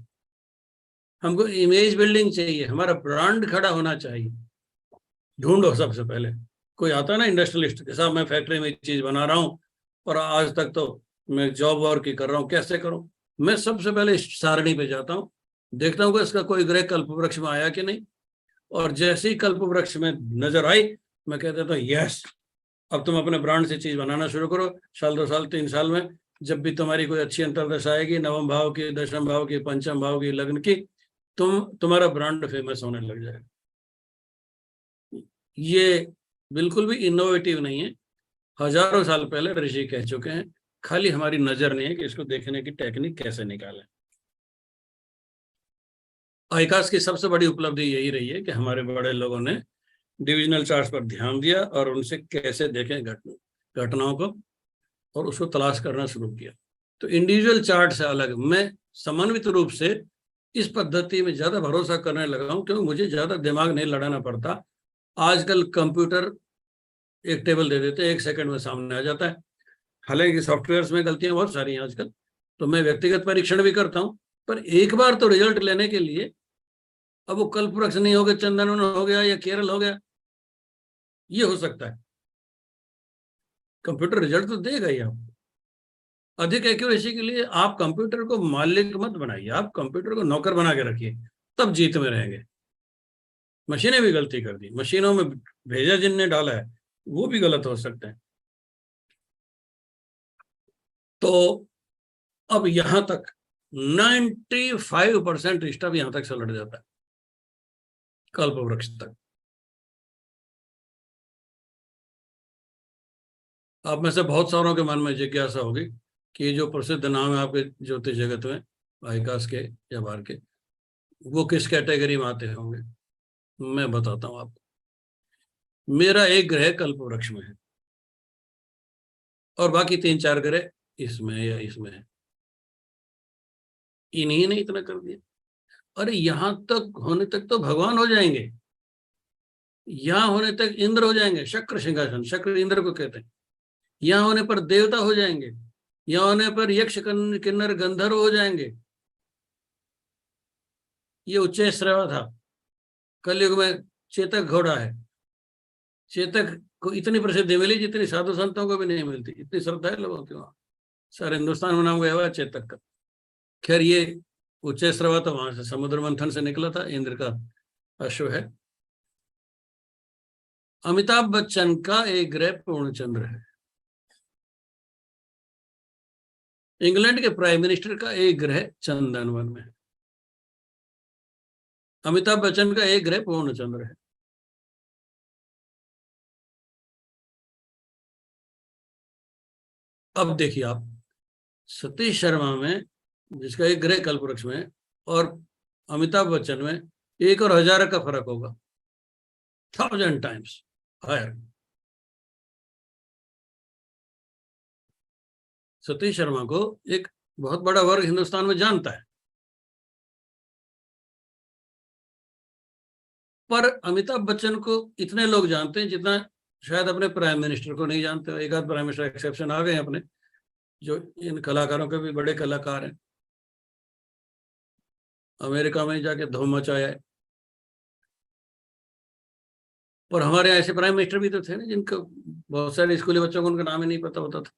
हमको इमेज बिल्डिंग चाहिए, हमारा ब्रांड खड़ा होना चाहिए। ढूंढो सबसे पहले। कोई आता है ना इंडस्ट्रियलिस्ट के साथ, मैं फैक्ट्री में एक चीज बना रहा हूँ और आज तक तो मैं जॉब वर्क ही कर रहा हूँ, कैसे करूँ? मैं सबसे पहले इस सारणी पे जाता हूँ, देखता हूँ कि इसका कोई ग्रह कल्प वृक्ष में आया कि नहीं, और जैसे ही कल्प वृक्ष में नजर आई मैं कह देता हूँ यस, अब तुम अपने ब्रांड से चीज बनाना शुरू करो। साल 2 साल 3 साल में जब भी तुम्हारी कोई अच्छी अंतर्दशा आएगी, नवम भाव की, दशम भाव की, पंचम भाव की, लग्न की, तुम्हारा ब्रांड फेमस होने लग जाएगा। ये बिल्कुल भी इनोवेटिव नहीं है, हजारों साल पहले ऋषि कह चुके हैं, खाली हमारी नजर नहीं है कि इसको देखने की टेक्निक कैसे निकालें। आईकास की सबसे बड़ी उपलब्धि यही रही है कि हमारे बड़े लोगों ने डिविजनल चार्ट्स पर ध्यान दिया और उनसे कैसे देखें घटनाओं को, और उसको तलाश करना शुरू किया। तो इंडिविजुअल चार्ट से अलग मैं समन्वित रूप से इस पद्धति में ज्यादा भरोसा करने लगा हूं, क्योंकि मुझे ज्यादा दिमाग नहीं लड़ाना पड़ता। आजकल कंप्यूटर एक टेबल दे देते हैं, 1 सेकंड में सामने आ जाता है। हालांकि सॉफ्टवेयर्स में गलतियां बहुत सारी हैं आजकल, तो मैं व्यक्तिगत परीक्षण भी करता हूं, पर एक बार तो रिजल्ट लेने के लिए, अब वो कल्प वृक्ष नहीं हो गया, चंदन हो गया या केरल हो गया, ये हो सकता है, कंप्यूटर रिजल्ट तो देगा ही। आपको अधिक एक्यूरेसी के लिए आप कंप्यूटर को मालिक मत बनाइए, आप कंप्यूटर को नौकर बना के रखिए, तब जीत में रहेंगे। मशीनें भी गलती कर दी, मशीनों में भेजा जिनने डाला है वो भी गलत हो सकते हैं। तो अब यहां तक 95% स्टाफ यहां तक से लड़ जाता है, कल्प वृक्ष तक। आप में से बहुत सारों के मन में जिज्ञासा होगी कि ये जो प्रसिद्ध नाम है आपके ज्योतिष जगत में, आईकास के या बाहर के, वो किस कैटेगरी में आते होंगे? मैं बताता हूं आपको। मेरा एक ग्रह कल्प वृक्ष में है और बाकी 3-4 ग्रह इसमें या इसमें है। इन्हीं ने इतना कर दिया। अरे यहां तक होने तक तो भगवान हो जाएंगे, यहां होने तक इंद्र हो जाएंगे, शक्र सिंहासन, शक्र इंद्र को कहते हैं। यहां होने पर देवता हो जाएंगे, यहां होने पर यक्ष किन्नर गंधर्व हो जाएंगे। ये उच्चैश्रवा था, कलयुग में चेतक घोड़ा है। चेतक को इतनी प्रसिद्धि मिली जितनी साधु संतों को भी नहीं मिलती, इतनी श्रद्धा है लोगों की वहां। सारे हिंदुस्तान में नाम गया हुआ चेतक का। खैर ये उच्चैश्रवा तो वहां से समुद्र मंथन से निकला था, इंद्र का अश्व है। अमिताभ बच्चन का एक ग्रह पूर्णचंद्र है। इंग्लैंड के प्राइम मिनिस्टर का एक ग्रह चंदनवन में है। अमिताभ बच्चन का एक ग्रह पूर्णचंद्र है। अब देखिए आप, सतीश शर्मा में जिसका एक ग्रह कल्प वृक्ष में और अमिताभ बच्चन में 1 और 1000 का फर्क होगा, 1000 टाइम्स हायर। सतीश शर्मा को एक बहुत बड़ा वर्ग हिंदुस्तान में जानता है, पर अमिताभ बच्चन को इतने लोग जानते हैं जितना शायद अपने प्राइम मिनिस्टर को नहीं जानते। एक आध प्राइम मिनिस्टर एक्सेप्शन आ गए हैं अपने, जो इन कलाकारों के भी बड़े कलाकार हैं। अमेरिका में जाके धूम मचाया है। पर हमारे ऐसे प्राइम मिनिस्टर भी तो थे ना जिनको बहुत सारे स्कूली बच्चों को उनका नाम ही नहीं पता होता था।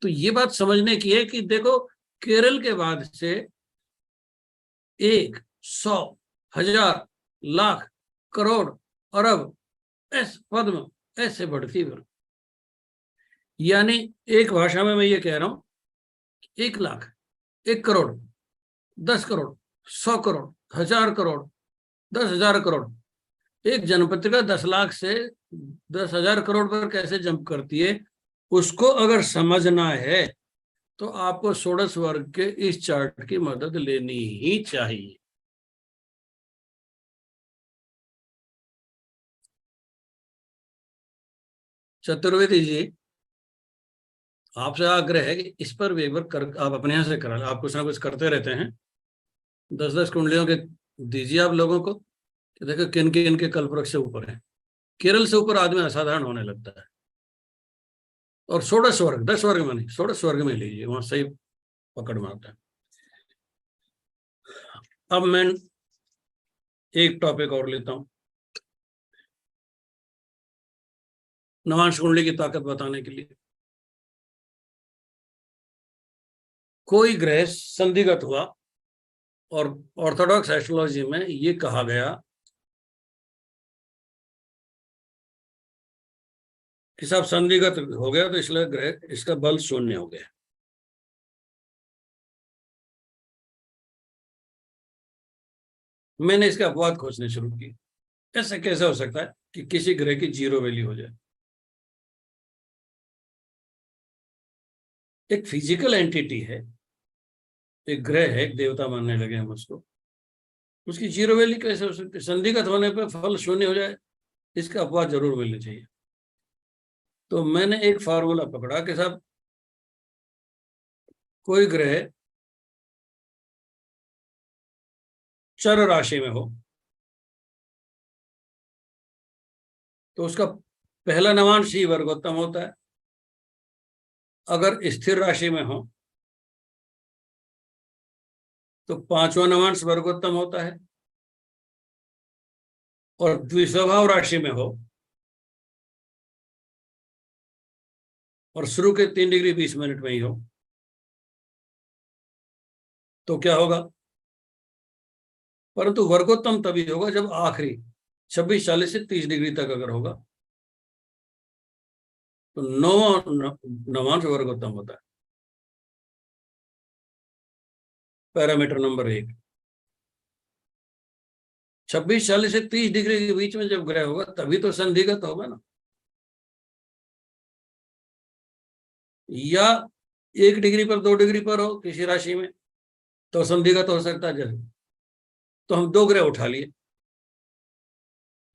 तो ये बात समझने की है कि देखो, केरल के बाद से 1, 100, 1000, लाख, करोड़, अरब, पद्म ऐसे बढ़ती बढ़। यानी एक भाषा में मैं ये कह रहा हूं, 1 लाख, 1 करोड़, 10 करोड़, 100 करोड़, 1000 करोड़, 10,000 करोड़। एक जनपत्रिका 10 लाख से 10,000 करोड़ पर कैसे जंप करती है, उसको अगर समझना है तो आपको षोडश वर्ग के इस चार्ट की मदद लेनी ही चाहिए। चतुर्वेदी जी, आपसे आग्रह है कि इस पर भी एक बार आप अपने यहाँ से करा, आप कुछ ना कुछ करते रहते हैं। 10-10 कुंडलियों के दीजिए आप लोगों को कि देखो किन के कल्प वृक्ष से ऊपर है। केरल से ऊपर आदमी असाधारण होने लगता है। और 16 वर्ग, 10 वर्ग में नहीं, 16 वर्ग में लीजिए, वहां सही पकड़ में आता है। अब मैं एक टॉपिक और लेता हूं, नवांश कुंडली की ताकत बताने के लिए। कोई ग्रह संधिगत हुआ, और ऑर्थोडॉक्स एस्ट्रोलॉजी में ये कहा गया कि साहब संधिगत हो गया तो इसलिए ग्रह, इसका बल शून्य हो गया। मैंने इसका अपवाद खोजने शुरू की, ऐसा कैसे हो सकता है कि किसी ग्रह की 0 वैल्यू हो जाए। एक फिजिकल एंटिटी है, एक ग्रह है, एक देवता मानने लगे हम उसको, उसकी 0 वैल्यू कैसे हो सकती है? संधिगत होने पर फल शून्य हो जाए, इसका अपवाद जरूर मिलना चाहिए। तो मैंने एक फार्मूला पकड़ा कि साहब कोई ग्रह चर राशि में हो तो उसका पहला नवांश ही वर्गोत्तम होता है। अगर स्थिर राशि में हो तो 5वां नवांश वर्गोत्तम होता है, और द्विस्वभाव राशि में हो और शुरू के 3 डिग्री 20 मिनट में ही हो तो क्या होगा? परंतु वर्गोत्तम तभी होगा जब आखिरी 26, 40 से 30 डिग्री तक अगर होगा तो 9वां नवांश वर्गोत्तम होता है। पैरामीटर नंबर 1, 26, 40 से 30 डिग्री के बीच में जब ग्रह होगा तभी तो संधिगत होगा ना। या 1 डिग्री पर 2 डिग्री पर हो किसी राशि में तो संधिगत हो सकता है। जब तो हम 2 ग्रह उठा लिए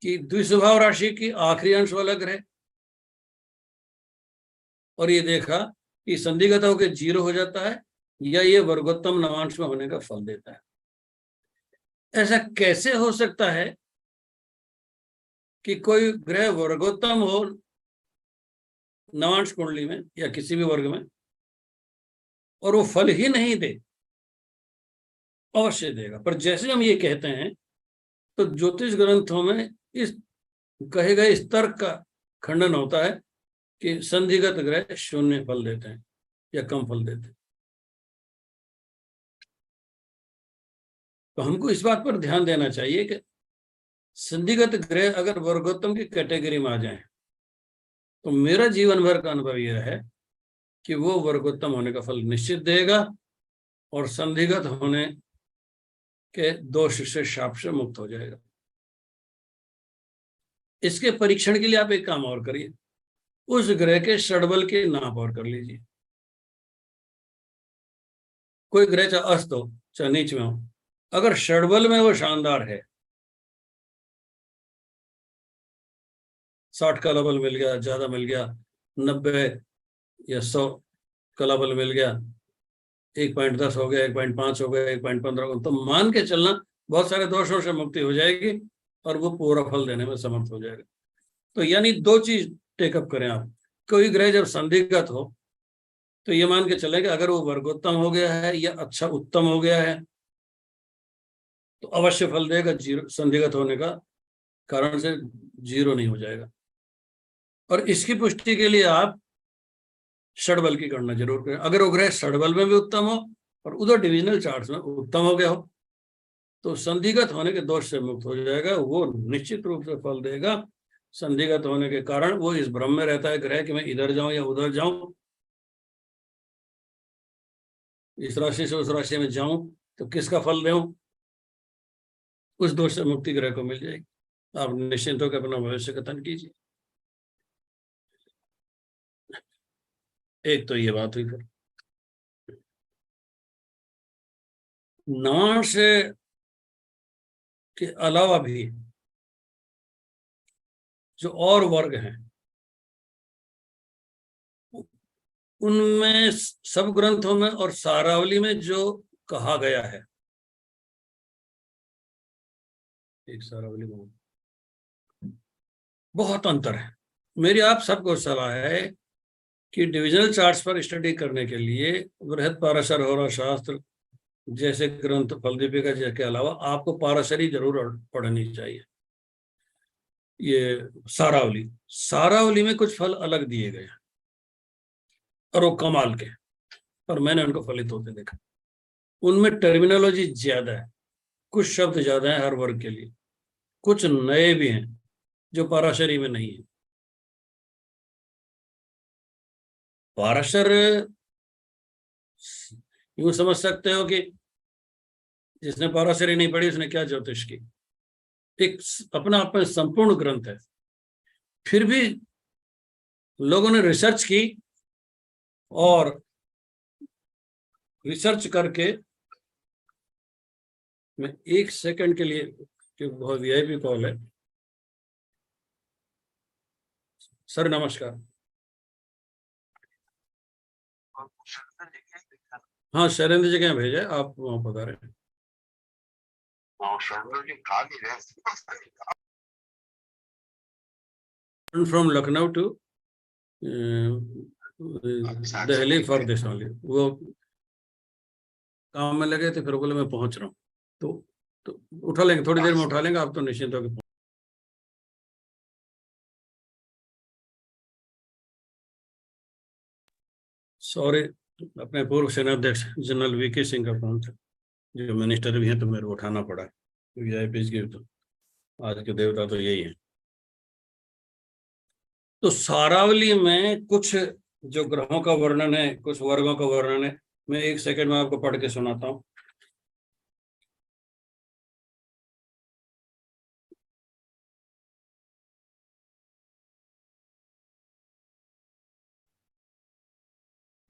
कि द्विस्वभाव राशि की आखिरी अंश वाला ग्रह, और ये देखा कि संधिगत होकर 0 हो जाता है या ये वर्गोत्तम नवांश में होने का फल देता है। ऐसा कैसे हो सकता है कि कोई ग्रह वर्गोत्तम हो नवांश कुंडली में या किसी भी वर्ग में और वो फल ही नहीं दे? अवश्य देगा। पर जैसे हम ये कहते हैं तो ज्योतिष ग्रंथों में इस कहे गए इस तर्क का खंडन होता है कि संधिगत ग्रह शून्य फल देते हैं या कम फल देते हैं। तो हमको इस बात पर ध्यान देना चाहिए कि संधिगत ग्रह अगर वर्गोत्तम की कैटेगरी में आ जाए तो मेरा जीवन भर का अनुभव यह है कि वो वर्गोत्तम होने का फल निश्चित देगा और संधिगत होने के दोष से शाप से मुक्त हो जाएगा। इसके परीक्षण के लिए आप एक काम और करिए, उस ग्रह के षडबल के नाप और कर लीजिए। कोई ग्रह चाहे अस्त हो चाहे नीच में हो, अगर षडबल में वो शानदार है, 60 का बल मिल गया, ज्यादा मिल गया, 90 या 100 का बल मिल गया, 1.10 हो गया, 1.5 हो गया, 1.15 हो गया, तो मान के चलना बहुत सारे दोषों से मुक्ति हो जाएगी और वो पूरा फल देने में समर्थ हो जाएगा। तो यानी 2 चीज टेकअप करें आप। कोई ग्रह जब संधिगत हो तो ये मान के चले कि अगर वो वर्गोत्तम हो गया है या अच्छा उत्तम हो गया है तो अवश्य फल देगा, 0 संधिगत होने का कारण से 0 नहीं हो जाएगा। और इसकी पुष्टि के लिए आप षडबल की गणना जरूर करें। अगर वो ग्रह षडबल में भी उत्तम हो और उधर डिविजनल चार्ट में उत्तम हो गया हो तो संधिगत होने के दोष से मुक्त हो जाएगा, वो निश्चित रूप से फल देगा। संधिगत होने के कारण वो इस भ्रम में रहता है ग्रह कि मैं इधर जाऊं या उधर जाऊं, इस राशि से उस राशि में जाऊं तो किसका फल देऊं, उस दोष से मुक्ति ग्रह को मिल जाएगी। आप निश्चिंत होकर अपना भविष्य कथन कीजिए। एक तो ये बात हुई। फिर नवांश के अलावा भी जो और वर्ग हैं उनमें सब ग्रंथों में और सारावली में जो कहा गया है, एक सारावली में बहुत अंतर है। मेरी आप सबको सलाह है कि डिविजनल चार्ट्स पर स्टडी करने के लिए बृहद पाराशर होरा शास्त्र जैसे ग्रंथ, फलदीपिका जैसे के अलावा आपको पाराशरी जरूर पढ़नी चाहिए। ये सारावली में कुछ फल अलग दिए गए हैं और वो कमाल के, पर मैंने उनको फलित होते देखा। उनमें टर्मिनोलॉजी ज्यादा है, कुछ शब्द ज्यादा है हर वर्ग के लिए, कुछ नए भी हैं जो पाराशरी में नहीं है। पाराशर यूं समझ सकते हो कि जिसने पाराशरी नहीं पढ़ी उसने क्या ज्योतिष की। एक अपना अपना संपूर्ण ग्रंथ है। फिर भी लोगों ने रिसर्च की और रिसर्च करके, मैं 1 सेकंड के लिए, क्योंकि बहुत वीआईपी कॉल है। सर नमस्कार। हाँ, शैलेंद्र जी क्या भेजा है, आप वहां बता रहे हैं। From Lucknow to Delhi for this only. वो काम में लगे थे, फिर बोले मैं पहुंच रहा हूँ, तो उठा लेंगे, थोड़ी देर में उठा लेंगे। आप तो निश्चिंत होकर। सॉरी, अपने पूर्व सेनाध्यक्ष जनरल वीके सिंह का फोन था, जो मिनिस्टर भी हैं, तो मेरे को उठाना पड़ा। वीआईपी के तो आज के देवता तो यही है। तो सारावली में कुछ जो ग्रहों का वर्णन है, कुछ वर्गों का वर्णन है, मैं 1 सेकंड में आपको पढ़ के सुनाता हूँ।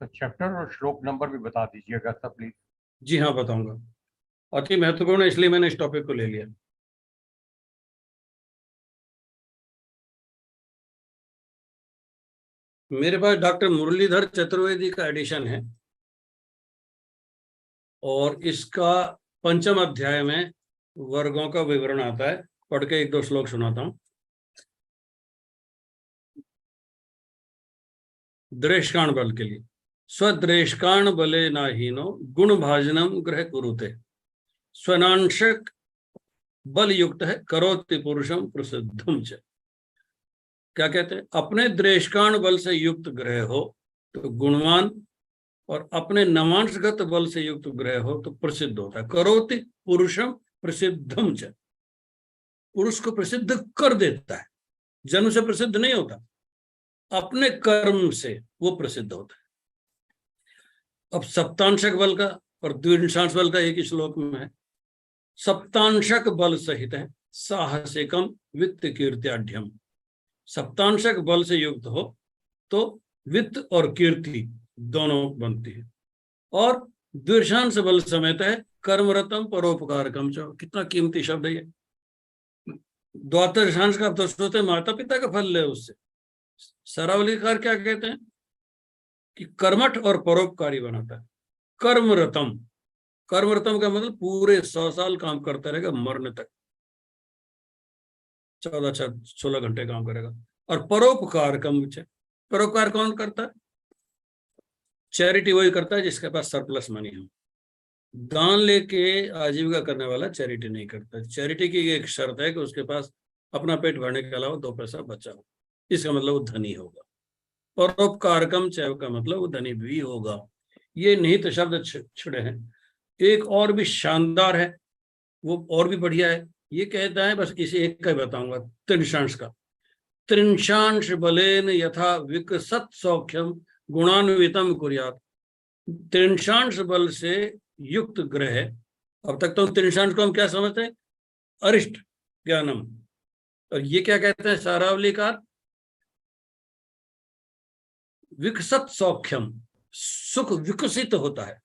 तो चैप्टर और श्लोक नंबर भी बता दीजिएगा सब प्लीज। जी हाँ, बताऊंगा। अति महत्वपूर्ण है, इसलिए मैंने इस टॉपिक को ले लिया। मेरे पास डॉक्टर मुरलीधर चतुर्वेदी का एडिशन है और इसका 5म अध्याय में वर्गों का विवरण आता है। पढ़ के 1-2 श्लोक सुनाता हूं। द्रेष्काण बल के लिए, स्वद्रेष्काण बले नाहीनो गुण भाजनम ग्रह कुरुते, स्वनांशक बल युक्त है करोति पुरुषम प्रसिद्धम च। क्या कहते हैं? अपने द्रेष्काण बल से युक्त ग्रह हो तो गुणवान, और अपने नवांशगत बल से युक्त ग्रह हो तो प्रसिद्ध होता है। करोति पुरुषम प्रसिद्धम च, पुरुष को प्रसिद्ध कर देता है। जन्म से प्रसिद्ध नहीं होता, अपने कर्म से वो प्रसिद्ध होता है। अब सप्तांशक बल का और द्विंशांश बल का एक ही श्लोक में है। सप्तांशक बल सहित है साहसिकम वित्त कीर्त्याढ्यम। सप्तांशक बल से युक्त हो तो वित्त और कीर्ति दोनों बनती है। और द्विशांश बल समेत है कर्मरतम परोपकारकम। कितना कीमती शब्द है ये। द्वादशांश का तो सोचते माता पिता का फल ले उससे। सरावलीकार क्या कहते हैं कि कर्मठ और परोपकारी बनाता है। कर्मरतम, कर्मरतम का मतलब पूरे 100 साल काम करता रहेगा, मरने तक 14-16 घंटे काम करेगा। और परोपकार कम, परोपकार कौन करता है? चैरिटी वही करता है जिसके पास सरप्लस मनी हो। दान लेके आजीविका करने वाला चैरिटी नहीं करता। चैरिटी की एक शर्त है कि उसके पास अपना पेट भरने के अलावा 2 पैसा बचा हो, इसका मतलब वो धनी होगा। परोपकारकम चैव का मतलब वो धनी भी होगा। ये निहित शब्द छिड़े हैं। एक और भी शानदार है, वो और भी बढ़िया है। ये कहता है, बस इसे एक का ही बताऊंगा, त्रिंशांश का। त्रिंशांश बलेन यथा विकसत सौख्यम गुणान्वितम कुर्यात। त्रिंशांश बल से युक्त ग्रह, अब तक तो त्रिंशांश को हम क्या समझते हैं? अरिष्ट ज्ञानम। और ये क्या कहते हैं सारावलीकार? विकसत सौख्यम, सुख विकसित होता है।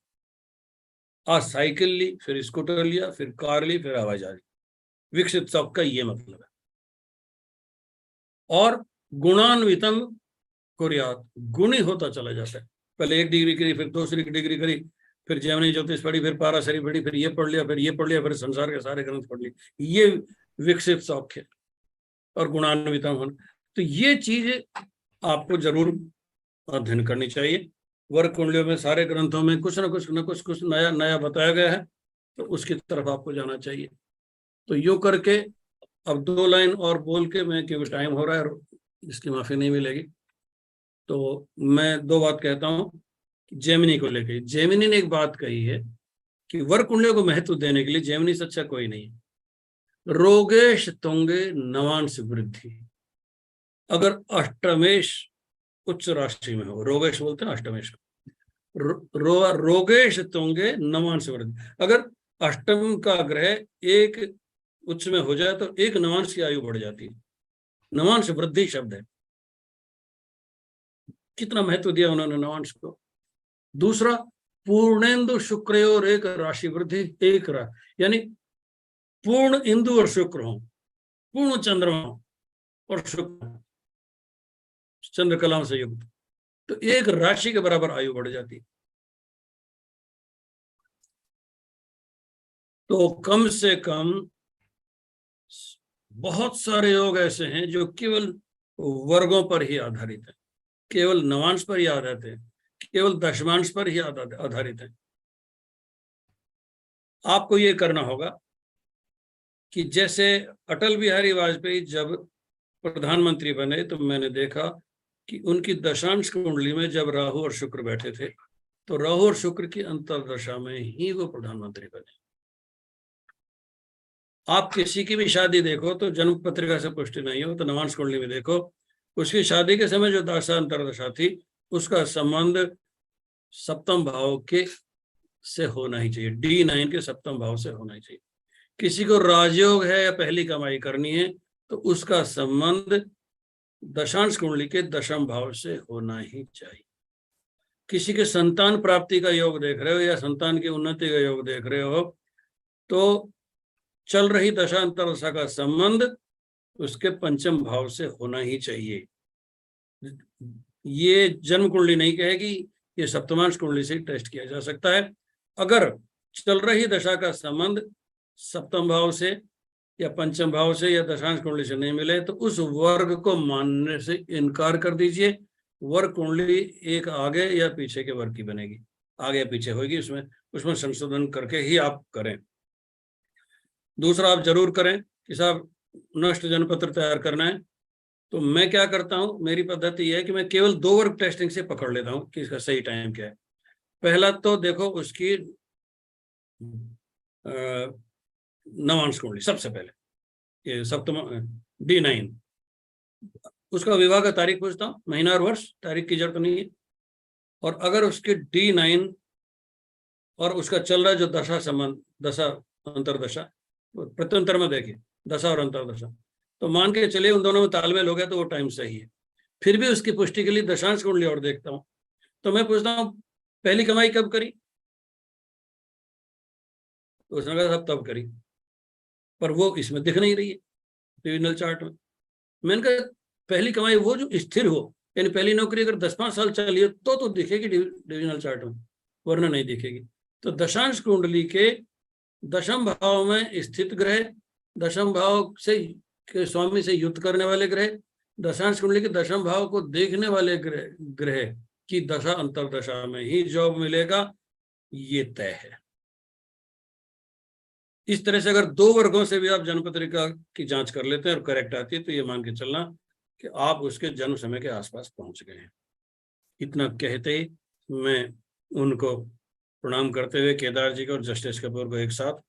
आज साइकिल ली, फिर स्कूटर लिया, फिर कार ली, फिर हवाई जहाज। विकसित सौख का ये मतलब है। और गुणान्वितम कुर्यात, गुणी होता चला जाता है। पहले 1 डिग्री करी, फिर दूसरी डिग्री करी, फिर जैमिनी ज्योतिष पढ़ी, फिर पाराशरी पढ़ी, फिर ये पढ़ लिया, फिर ये पढ़ लिया, फिर संसार के सारे ग्रंथ पढ़ लिए। ये विकसित सौख्य। और गुणान्विता होना। तो ये चीज आपको जरूर अध्ययन करनी चाहिए। वर्ग कुंडलियों में सारे ग्रंथों में कुछ ना कुछ नया नया बताया गया है, तो उसकी तरफ आपको जाना चाहिए। तो यूं करके अब 2 लाइन और बोल के मैं, क्योंकि टाइम हो रहा है और इसकी माफी नहीं मिलेगी, तो मैं 2 बात कहता हूँ। जेमिनी को लेके, जेमिनी ने एक बात कही है कि वर्ग कुंडलियों को महत्व देने के लिए जेमिनी से अच्छा कोई नहीं है। रोगेश तुंगे नवांश वृद्धि, अगर अष्टमेश उच्च राशि में हो, रोगेश बोलते हैं अष्टमेश को, रोगेश तुंगे नवांश वृद्धि, अगर अष्टम का ग्रह एक उच्च में हो जाए तो 1 नवांश की आयु बढ़ जाती है। नवांश वृद्धि शब्द है, कितना महत्व दिया उन्होंने नवांश को। दूसरा, पूर्णेंदु शुक्र और 1 राशि वृद्धि, यानी पूर्ण इंदु और शुक्र हो, पूर्ण चंद्रमा और शुक्र चंद्रकलाओं से युक्त, तो 1 राशि के बराबर आयु बढ़ जाती है। तो कम से कम बहुत सारे योग ऐसे हैं जो केवल वर्गों पर ही आधारित है, केवल नवांश पर ही आधारित है, केवल दशमांश पर ही आधारित है। आपको ये करना होगा कि जैसे अटल बिहारी वाजपेयी जब प्रधानमंत्री बने तो मैंने देखा कि उनकी दशांश कुंडली में जब राहु और शुक्र बैठे थे, तो राहु और शुक्र की अंतर्दशा में ही वो प्रधानमंत्री बने। आप किसी की भी शादी देखो तो जन्म पत्रिका से पुष्टि नहीं हो तो नवांश कुंडली में देखो, उसकी शादी के समय जो दशा अंतर्दशा थी उसका संबंध सप्तम भाव के से होना ही चाहिए, D9 के सप्तम भाव से होना ही चाहिए। किसी को राजयोग है या पहली कमाई करनी है तो उसका संबंध दशांश कुंडली के दशम भाव से होना ही चाहिए। किसी के संतान प्राप्ति का योग देख रहे हो या संतान की उन्नति का योग देख रहे हो तो चल रही दशांतरदशा का संबंध उसके पंचम भाव से होना ही चाहिए। ये जन्म कुंडली नहीं कहेगी, ये सप्तमांश कुंडली से टेस्ट किया जा सकता है। अगर चल रही दशा का संबंध सप्तम भाव से या पंचम भाव से या दशांश कुंडली से नहीं मिले तो उस वर्ग को मानने से इनकार कर दीजिए। वर्ग कुंडली एक आगे या पीछे के वर्ग की बनेगी, आगे या पीछे होगी, उसमें संशोधन करके ही आप करें। दूसरा, आप जरूर करें कि साहब नष्ट जन्मपत्र तैयार करना है, तो मैं क्या करता हूं, मेरी पद्धति यह है कि मैं केवल 2 वर्ग टेस्टिंग से पकड़ लेता हूं कि इसका सही टाइम क्या है। पहला तो देखो उसकी नवांश कुंडली, सबसे पहले ये सप्तम D9, उसका विवाह का तारीख पूछता हूँ, महीना और वर्ष, तारीख की जरूरत नहीं है। और अगर उसके D9 और उसका चल रहा है जो दशा संबंध, दशा अंतरदशा, प्रत्यंतर में देखिए दशा और अंतरदशा, तो मान के चलिए उन दोनों में तालमेल हो गया तो वो टाइम सही है। फिर भी उसकी पुष्टि के लिए दशांश कुंडली और देखता हूँ, तो मैं पूछता हूँ पहली कमाई कब करी, तो उसने कहा सब तब करी, पर वो इसमें दिख नहीं रही है डिविजनल चार्ट में। मैंने कहा पहली कमाई वो जो स्थिर हो, यानी पहली नौकरी अगर 10-5 साल चली हो तो दिखेगी डिविजनल चार्ट में, वरना नहीं दिखेगी। तो दशांश कुंडली के दशम भाव में स्थित ग्रह, दशम भाव से के स्वामी से युद्ध करने वाले ग्रह, दशांश कुंडली के दशम भाव को देखने वाले ग्रह की दशा अंतरदशा में ही जॉब मिलेगा, ये तय है। इस तरह से अगर 2 वर्गों से भी आप जन्म पत्रिका की जांच कर लेते हैं और करेक्ट आती है तो ये मान के चलना कि आप उसके जन्म समय के आसपास पहुंच गए हैं। इतना कहते ही मैं उनको प्रणाम करते हुए केदार जी को और जस्टिस कपूर को एक साथ